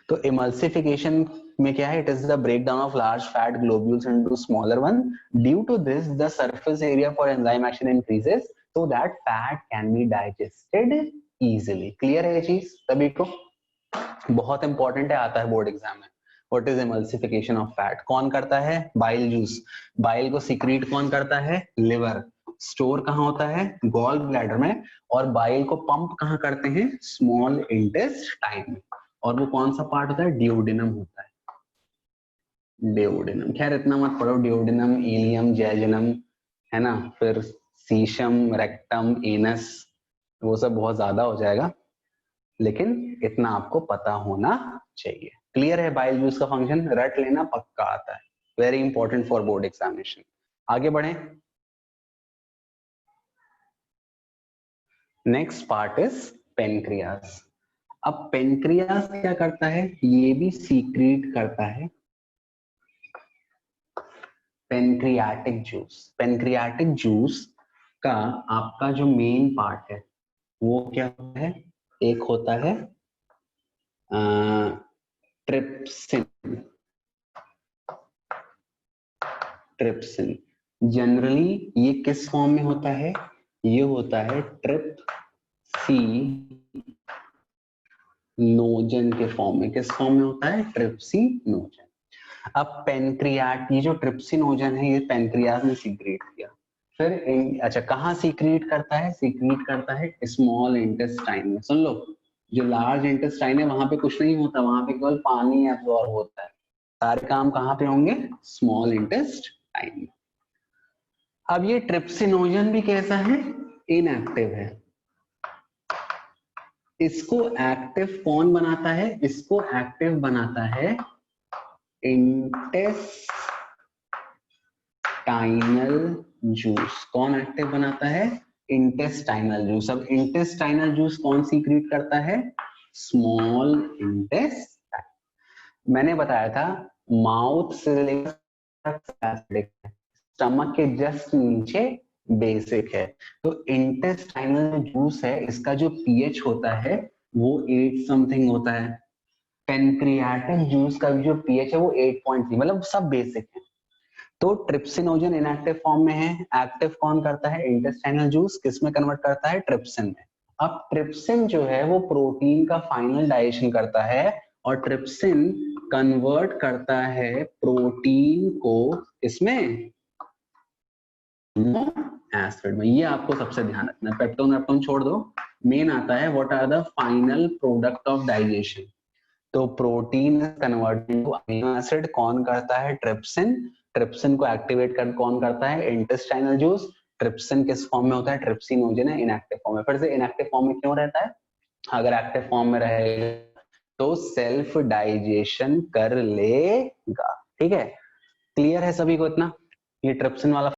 तो इमल्सिफिकेशन में क्या है? It is the breakdown of large fat globules into smaller one. Due to this the surface area for enzyme action increases so that fat can be digested easily. Clear है ये चीज सभी को? बहुत इंपॉर्टेंट है, आता है बोर्ड एग्जाम में। What is emulsification of fat? कौन करता है? Bile juice. बाइल को सीक्रेट कौन करता है? लिवर। स्टोर कहां होता है? गॉल ब्लैडर में। और बाइल को पंप कहां करते हैं? स्मॉल इंटेस्टाइन में। और वो कौन सा पार्ट होता है? डिओडिनम होता है। डिओडिनम, खैर इतना मत पढ़ो, डिओडिनम, इलियम, जैजुनम, है ना, फिर सीशम, रेक्टम, एनस, वो सब बहुत ज्यादा हो जाएगा, लेकिन इतना आपको पता होना चाहिए। क्लियर है? बाइल जूस का फंक्शन रट लेना, पक्का आता है, very important for board examination. आगे बढ़े, नेक्स्ट पार्ट इज पेनक्रियास। अब पेनक्रियास क्या करता है? ये भी सीक्रेट करता है पेनक्रियाटिक जूस। पेनक्रियाटिक जूस का आपका जो मेन पार्ट है वो क्या होता है? एक होता है ट्रिप्सिन, ट्रिप्सिन। जनरली ये किस फॉर्म में होता है? ये होता है ट्रिप्सिनोजन के फॉर्म में। किस फॉर्म में होता है? ट्रिप्सिनोजन। अब पेनक्रियाट, ये जो ट्रिप्सिनोजन है ये पेनक्रियास ने सीक्रेट किया। फिर अच्छा कहाँ सीक्रेट करता है? सीक्रेट करता है स्मॉल इंटेस्टाइन में। सुन लो, जो लार्ज इंटेस्टाइन है वहां पे कुछ नहीं होता, वहां पे केवल पानी एब्जॉर्ब होता है। सारे काम कहाँ पे होंगे? स्मॉल इंटेस्टाइन में। अब ये ट्रिप्सिनोजन भी कैसा है? इनएक्टिव है। इसको एक्टिव कौन बनाता है? इसको एक्टिव बनाता है इंटेस्टाइनल जूस। कौन एक्टिव बनाता है? Intestinal juice. अब इंटेस्टाइनल जूस कौन सीक्रेट करता है? Small intestine. मैंने बताया था माउथ से लेकर स्टमक के जस्ट नीचे बेसिक है। तो इंटेस्टाइनल जूस है, इसका जो पीएच होता है वो 8 समथिंग होता है। पेनक्रियाटिक जूस का जो पीएच है वो 8.3, मतलब सब बेसिक है। तो ट्रिप्सिनोजन इनएक्टिव फॉर्म में है, एक्टिव कौन करता है? Intestinal juice. किस में कन्वर्ट करता है? ट्रिप्सिन में। अब ट्रिप्सिन जो है वो प्रोटीन का फाइनल डाइजेशन करता है, और ट्रिप्सिन कन्वर्ट करता है प्रोटीन को इसमें एसिड में। ये आपको सबसे ध्यान रखना है। पेप्टोन वेप्टोन छोड़ दो, मेन आता है what are the final product of digestion. तो protein converted to amino acid कौन करता है? ट्रिप्सिन। ट्रिप्सिन को एक्टिवेट कर कौन करता है? Intestinal juice. ट्रिप्सिन किस फॉर्म में होता है? ट्रिप्सिनोजन है, इनएक्टिव फॉर्म में। फिर से इनएक्टिव फॉर्म में क्यों रहता है? अगर एक्टिव फॉर्म में रहेगा तो सेल्फ डाइजेशन कर लेगा। ठीक है, क्लियर है सभी को इतना? ये ट्रिप्सिन वाला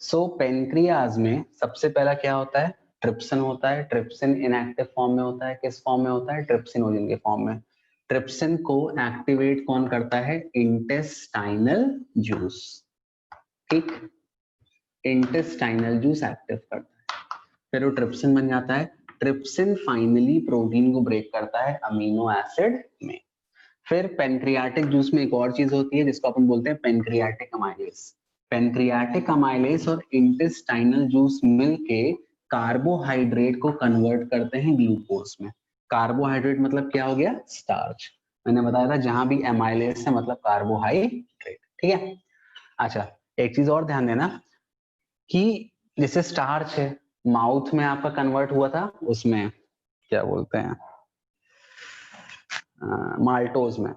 सो पेनक्रियाज में सबसे पहला क्या होता है, ट्रिप्सिन होता है। ट्रिप्सिन इनएक्टिव फॉर्म में होता है, किस फॉर्म में होता है, ट्रिप्सिनोजन के फॉर्म में। ट्रिप्सिन को एक्टिवेट कौन करता है, इंटेस्टाइनल जूस, ठीक, इंटेस्टाइनल जूस एक्टिव करता है, फिर वो ट्रिप्सिन बन जाता है। ट्रिप्सिन फाइनली प्रोटीन को ब्रेक करता है अमीनो एसिड में। फिर पेनक्रियाटिक जूस में एक और चीज होती है जिसको अपन बोलते हैं पेनक्रियाटिक अमाइलेज। पेनक्रियाटिक अमाइलेज और इंटेस्टाइनल जूस मिलके कार्बोहाइड्रेट को कन्वर्ट करते हैं ग्लूकोज में। कार्बोहाइड्रेट मतलब क्या हो गया, स्टार्च। मैंने बताया था जहां भी अमाइलेज है मतलब कार्बोहाइड्रेट, ठीक है। अच्छा, एक चीज और ध्यान देना कि जैसे स्टार्च है, माउथ में आपका कन्वर्ट हुआ था, उसमें क्या बोलते हैं, माल्टोज में।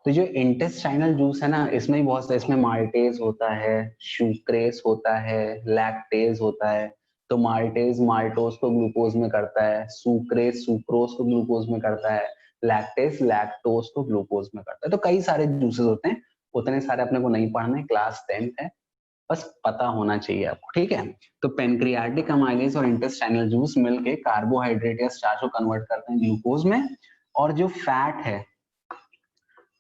तो जो इंटेस्टाइनल जूस है ना, इसमें भी बहुत, इसमें माल्टेज होता है, सुक्रेस होता है, लैक्टेज होता है। तो माल्टेज माल्टोज को ग्लूकोज में करता है, सुक्रेस सुक्रोज को ग्लूकोज में करता है, लैक्टेज लैक्टोज को ग्लूकोज में करता है। तो कई सारे जूसेस होते हैं, उतने सारे अपने को नहीं पढ़ने, क्लास 10th है, बस पता होना चाहिए आपको, ठीक है। तो पेनक्रियाटिक अमाइलेज और इंटेस्टाइनल जूस मिलके कार्बोहाइड्रेट या स्टार्च को कन्वर्ट करते हैं ग्लूकोज में। और जो फैट है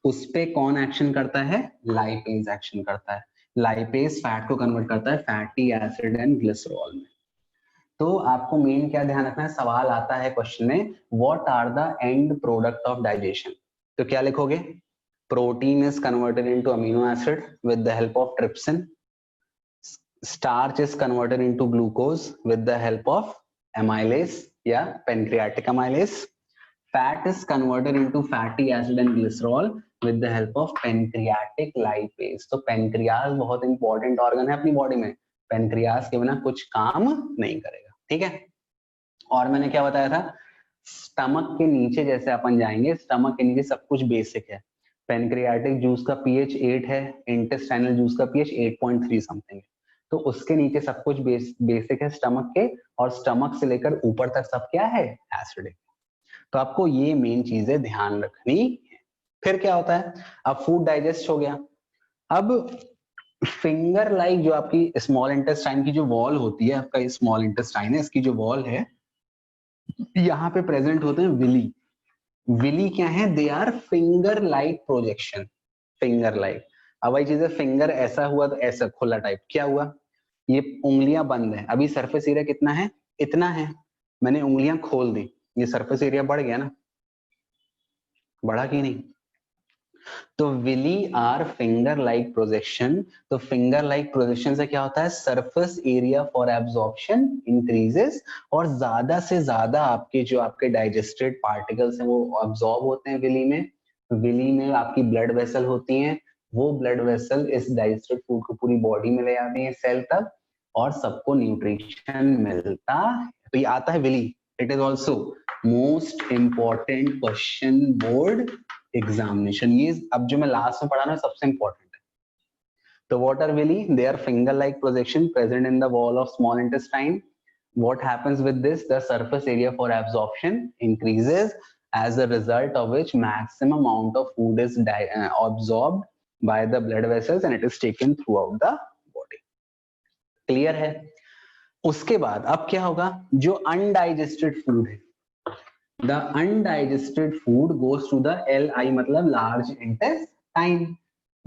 उस पे कौन एक्शन करता है, लाइपेज एक्शन करता है। लाइपेज फैट को कन्वर्ट करता है फैटी एसिड एंड ग्लिसरॉल में। तो आपको मेन क्या ध्यान रखना है, सवाल आता है क्वेश्चन में, what are the end product of digestion. तो क्या लिखोगे, protein is converted into amino acid with the help of trypsin, starch is converted into glucose with the help of amylase या pancreatic amylase, fat is converted into fatty acid and glycerol with the help of pancreatic lipase। तो pancreas बहुत important organ है अपनी body में, pancreas के बिना कुछ काम नहीं करेगा, ठीक है। और मैंने क्या बताया था, स्टमक के नीचे जैसे अपन जाएंगे, स्टमक के नीचे सब कुछ बेसिक है। पेनक्रियाटिक जूस का पीएच 8 है, इंटेस्टाइनल जूस का पीएच 8.3 समथिंग है। तो उसके नीचे सब कुछ बेसिक है स्टमक के, और स्टमक से लेकर ऊपर तक सब क्या है, एसिडिक। तो आपको ये मेन चीजें ध्यान रखनी है। फिर क्या होता है, अब फूड डाइजेस्ट हो गया। अब फिंगर लाइक जो आपकी स्मॉल इंटेस्टाइन की जो वॉल होती है, आपका स्मॉल इंटेस्टाइन है, इसकी जो वॉल है, यहाँ पे प्रेजेंट होते हैं विली। विली क्या है, they are finger like projection, finger like. अब वही चीज है, फिंगर ऐसा हुआ तो ऐसा खुला टाइप, क्या हुआ, ये उंगलियां बंद है, अभी सरफेस एरिया कितना है, इतना है, मैंने उंगलियां खोल दी, ये सरफेस एरिया बढ़ गया ना, बढ़ा कि नहीं। तो villi are finger like projection. तो फिंगर लाइक प्रोजेक्शन से क्या होता है, surface area for absorption increases, और ज्यादा से ज्यादा आपके जो आपके डाइजेस्टेड पार्टिकल्स हैं वो अब्सॉर्ब होते हैं विली में। विली में आपकी ब्लड वेसल होती हैं, वो ब्लड वेसल इस डाइजेस्टेड फूड को पूरी बॉडी में ले जाती है, सेल तक, और सबको न्यूट्रिशन मिलता है। तो ये आता है villi. It is also most important question board examination. ये अब जो मैं लास्ट में पढ़ा ना सबसे इंपॉर्टेंट है। तो what are villi? They are finger-like projection present in the wall of small intestine. What happens with this? The surface area for absorption increases, as a result of which maximum amount of food is absorbed by the blood vessels and it is taken throughout the body. Clear है? उसके बाद अब क्या होगा, जो undigested food है, the undigested food goes to the LI मतलब large intestine।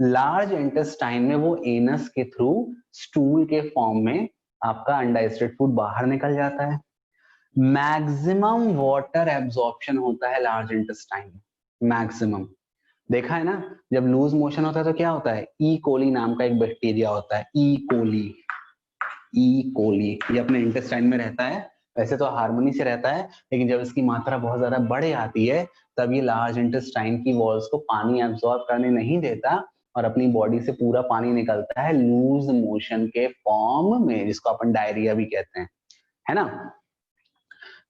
Large intestine में वो एनस के थ्रू स्टूल के फॉर्म में आपका अनडाइजेस्टेड फूड बाहर निकल जाता है। मैक्सिमम वाटर एब्जॉर्प्शन होता है लार्ज इंटेस्टाइन में, मैक्सिमम। देखा है ना, जब लूज मोशन होता है तो क्या होता है, ई कोली नाम का एक बैक्टीरिया होता है, ई कोली, ई कोली, ये अपने इंटेस्टाइन में रहता है। वैसे तो हार्मोनी से रहता है, लेकिन जब इसकी मात्रा बहुत ज्यादा बढ़ जाती है तब ये लार्ज इंटेस्टाइन की वॉल्स को पानी एब्जॉर्ब करने नहीं देता, और अपनी बॉडी से पूरा पानी निकलता है लूज मोशन के फॉर्म में, जिसको अपन डायरिया भी कहते हैं, है ना।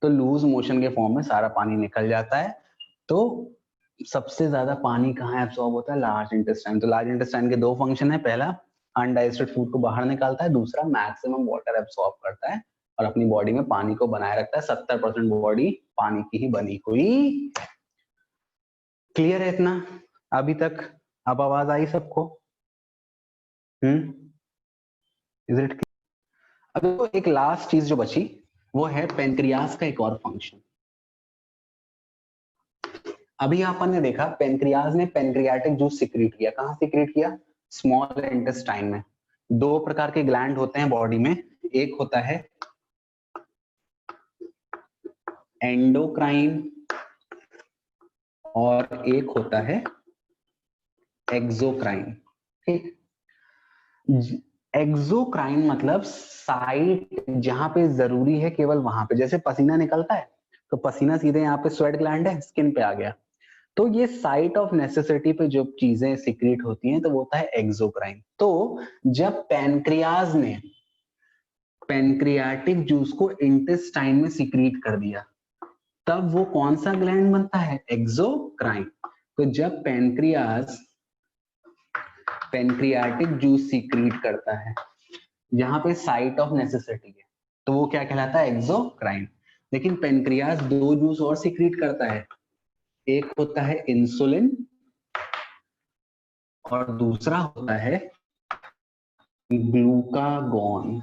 तो लूज मोशन के फॉर्म में सारा पानी निकल जाता है। तो सबसे ज्यादा पानी कहाँ एब्सॉर्ब होता है, लार्ज इंटेस्टाइन। तो लार्ज इंटेस्टाइन के दो फंक्शन है, पहला अनडाइजेस्टेड फूड को बाहर निकालता है, दूसरा मैक्सिमम वाटर एब्सॉर्ब करता है और अपनी बॉडी में पानी को बनाए रखता है। 70% बॉडी पानी की ही बनी हुई। क्लियर है इतना अभी तक? अब आवाज आई सबको? इज इट अब देखो एक लास्ट चीज जो बची वो है पेनक्रियास का एक और फंक्शन। अभी अपन ने देखा पेनक्रियाज ने पेनक्रियाटिक जूस सिक्रीट किया, कहां सिक्रीट किया? स्मॉल इंटेस्टाइन में। दो प्रकार के ग्लैंड होते हैं बॉडी में, एक होता है एंडोक्राइन और एक होता है एक्सोक्राइन। ठीक, एक्सोक्राइन मतलब साइट जहां पे जरूरी है केवल वहां पे, जैसे पसीना निकलता है तो पसीना सीधे यहाँ पे स्वेट ग्लैंड है, स्किन पे आ गया, तो ये साइट ऑफ नेसेसिटी पे जो चीजें सिक्रीट होती हैं तो वो होता है एक्सोक्राइन। तो जब पैनक्रियाज ने पैनक्रियाटिक जूस को इंटेस्टाइन में सिक्रीट कर दिया तब वो कौन सा ग्लैंड बनता है? एक्सोक्राइन। तो जब पैनक्रियाज पैनक्रियाटिक जूस सिक्रीट करता है जहां पे साइट ऑफ नेसेसिटी है तो वो क्या कहलाता है? एक्सोक्राइन। लेकिन पेनक्रियास दो जूस और सिक्रीट करता है, एक होता है इंसुलिन और दूसरा होता है ग्लूकागॉन।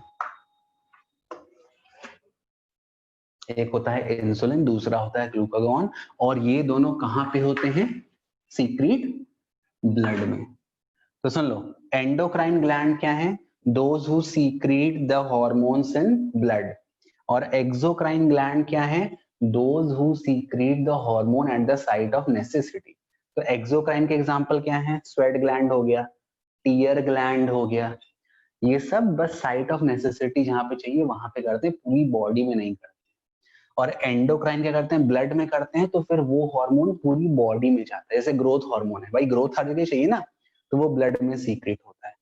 एक होता है इंसुलिन, दूसरा होता है ग्लूकागॉन, और ये दोनों कहां पे होते हैं? सीक्रेट ब्लड में। तो सुन लो, एंडोक्राइन ग्लैंड क्या है? Those who secret the hormones in blood. और एक्सोक्राइन ग्लैंड क्या है? Those who secret the hormone at the site of necessity. तो एक्सोक्राइन के एग्जांपल क्या है? स्वेट ग्लैंड हो गया, टीयर ग्लैंड हो गया, ये सब बस साइट ऑफ नेसेसिटी जहां पे चाहिए वहां पे करते हैं, पूरी बॉडी में नहीं करते। और एंडोक्राइन क्या करते हैं? ब्लड में करते हैं, तो फिर वो हार्मोन पूरी बॉडी में जाता है। जैसे ग्रोथ हार्मोन है भाई, ग्रोथ हर जगह चाहिए ना, तो वो ब्लड में सीक्रेट होता है।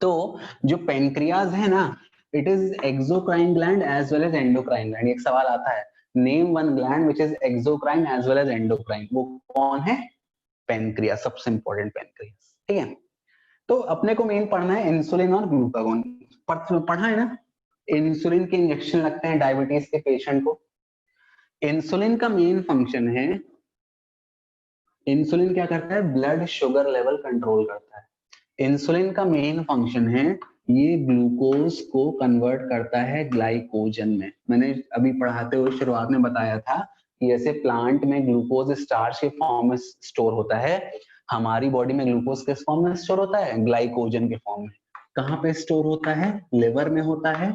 तो जो पेनक्रियाज है ना, it is exocrine gland as well as endocrine gland. एक सवाल आता है, name one gland which is exocrine as well as endocrine, वो कौन है? पेनक्रियाज, सबसे इंपॉर्टेंट पेनक्रियाज। ठीक है, तो अपने को मेन पढ़ना है इंसुलिन और ग्लूकागॉन। पढ़ा है ना? इंसुलिन के इंजेक्शन लगते हैं डायबिटीज के पेशेंट को। इंसुलिन का मेन फंक्शन है, इंसुलिन क्या करता है? ब्लड शुगर लेवल कंट्रोल करता है। इंसुलिन का मेन फंक्शन है, ये ग्लूकोज को कन्वर्ट करता है ग्लाइकोजन में। मैंने अभी पढ़ाते हुए शुरुआत में बताया था कि ऐसे प्लांट में ग्लूकोज स्टार्च के फॉर्म में स्टोर होता है, हमारी बॉडी में ग्लूकोज किस फॉर्म में स्टोर होता है? ग्लाइकोजन के फॉर्म में। कहाँ पे स्टोर होता है? लिवर में होता है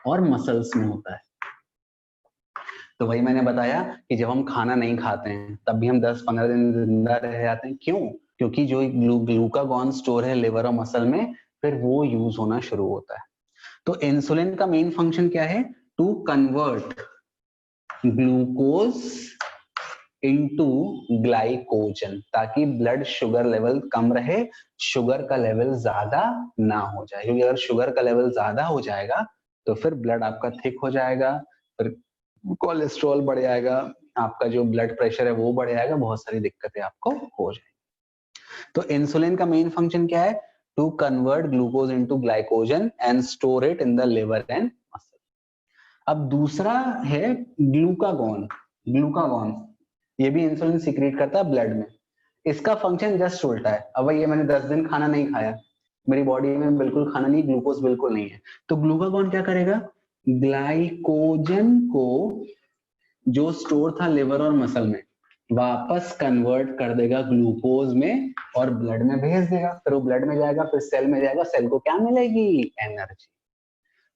और मसल्स में होता है। तो वही मैंने बताया कि जब हम खाना नहीं खाते हैं तब भी हम 10-15 दिन जिंदा रह जाते हैं। क्यों? क्योंकि जो ग्लूकागॉन स्टोर है लिवर और मसल में, फिर वो यूज होना शुरू होता है। तो इंसुलिन का मेन फंक्शन क्या है? To convert glucose into glycogen, ताकि ब्लड शुगर लेवल कम रहे, शुगर का लेवल ज्यादा ना हो जाए। क्योंकि अगर शुगर का लेवल ज्यादा हो जाएगा तो फिर ब्लड आपका थिक हो जाएगा, फिर कोलेस्ट्रॉल बढ़ जाएगा, आपका जो ब्लड प्रेशर है वो बढ़ जाएगा, बहुत सारी दिक्कतें आपको हो जाएगी। तो इंसुलिन का मेन फंक्शन क्या है? To convert glucose into glycogen and store it in the liver and muscle. अब दूसरा है ग्लूकागॉन। ग्लूकागॉन ये भी इंसुलिन सीक्रेट करता है ब्लड में। इसका फंक्शन जस्ट उल्टा है। अब ये मैंने 10 दिन खाना नहीं खाया, मेरी बॉडी में बिल्कुल खाना नहीं, ग्लूकोज बिल्कुल नहीं है, तो ग्लूकागॉन क्या करेगा? ग्लाइकोजन को जो स्टोर था लिवर और मसल में वापस कन्वर्ट कर देगा ग्लूकोज में और ब्लड में भेज देगा। फिर वो ब्लड में जाएगा, फिर सेल में जाएगा, सेल को क्या मिलेगी? एनर्जी।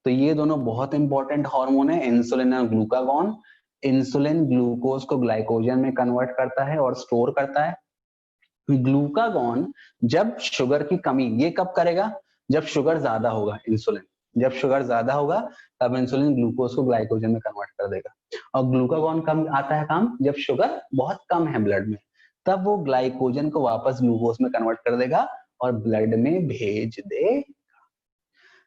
तो ये दोनों बहुत इंपॉर्टेंट हार्मोन है, इंसुलिन और ग्लूकागॉन। इंसुलिन ग्लूकोज को ग्लाइकोजन में कन्वर्ट करता है और स्टोर करता है। ग्लूकागॉन जब शुगर की कमी, ये कब करेगा? जब शुगर ज्यादा होगा। इंसुलिन जब शुगर ज्यादा होगा तब इंसुलिन ग्लूकोज को ग्लाइकोजन में कन्वर्ट कर देगा। और ग्लूकागॉन कब आता है काम? जब शुगर बहुत कम है ब्लड में, तब वो ग्लाइकोजन को वापस ग्लूकोज में कन्वर्ट कर देगा और ब्लड में भेज दे।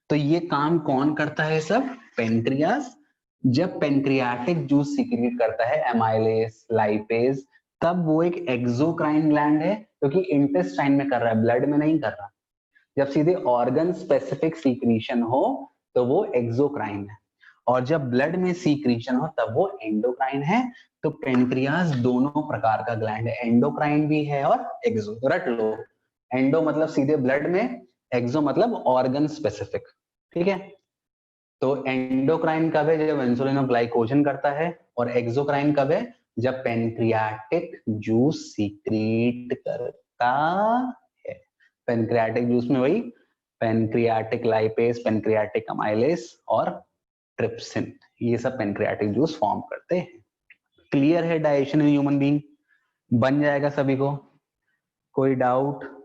तो ये काम कौन करता है सब? पेनक्रियास। जब पेनक्रियाटिक जूस सिक्रीट करता है एमाइलेज, लाइपेज, तब वो एक एक्सोक्राइन ग्लैंड है, क्योंकि इंटेस्टाइन में कर रहा है, ब्लड में नहीं कर रहा। जब सीधे ऑर्गन स्पेसिफिक सीक्रीशन हो तो वो एक्सोक्राइन है, और जब ब्लड में सीक्रीशन हो तब वो एंडोक्राइन है। तो पेनक्रियास दोनों प्रकार का ग्लैंड है, एंडोक्राइन भी है और एक्सो। रट लो, एंडो मतलब सीधे ब्लड में, एक्सो मतलब ऑर्गन स्पेसिफिक। ठीक है, तो एंडोक्राइन कब है? जब इंसुलिन और ग्लाइकोजन करता है। और एक्सोक्राइन कब है? जब पेनक्रियाटिक जूस सीक्रेट करता है। पेनक्रियाटिक जूस में वही पेनक्रियाटिक लाइपेज, पेनक्रियाटिक अमाइलेज और ट्रिप्सिन, ये सब पेनक्रियाटिक जूस फॉर्म करते हैं। क्लियर है डाइजेशन इन ह्यूमन बीइंग? बन जाएगा सभी को? कोई डाउट?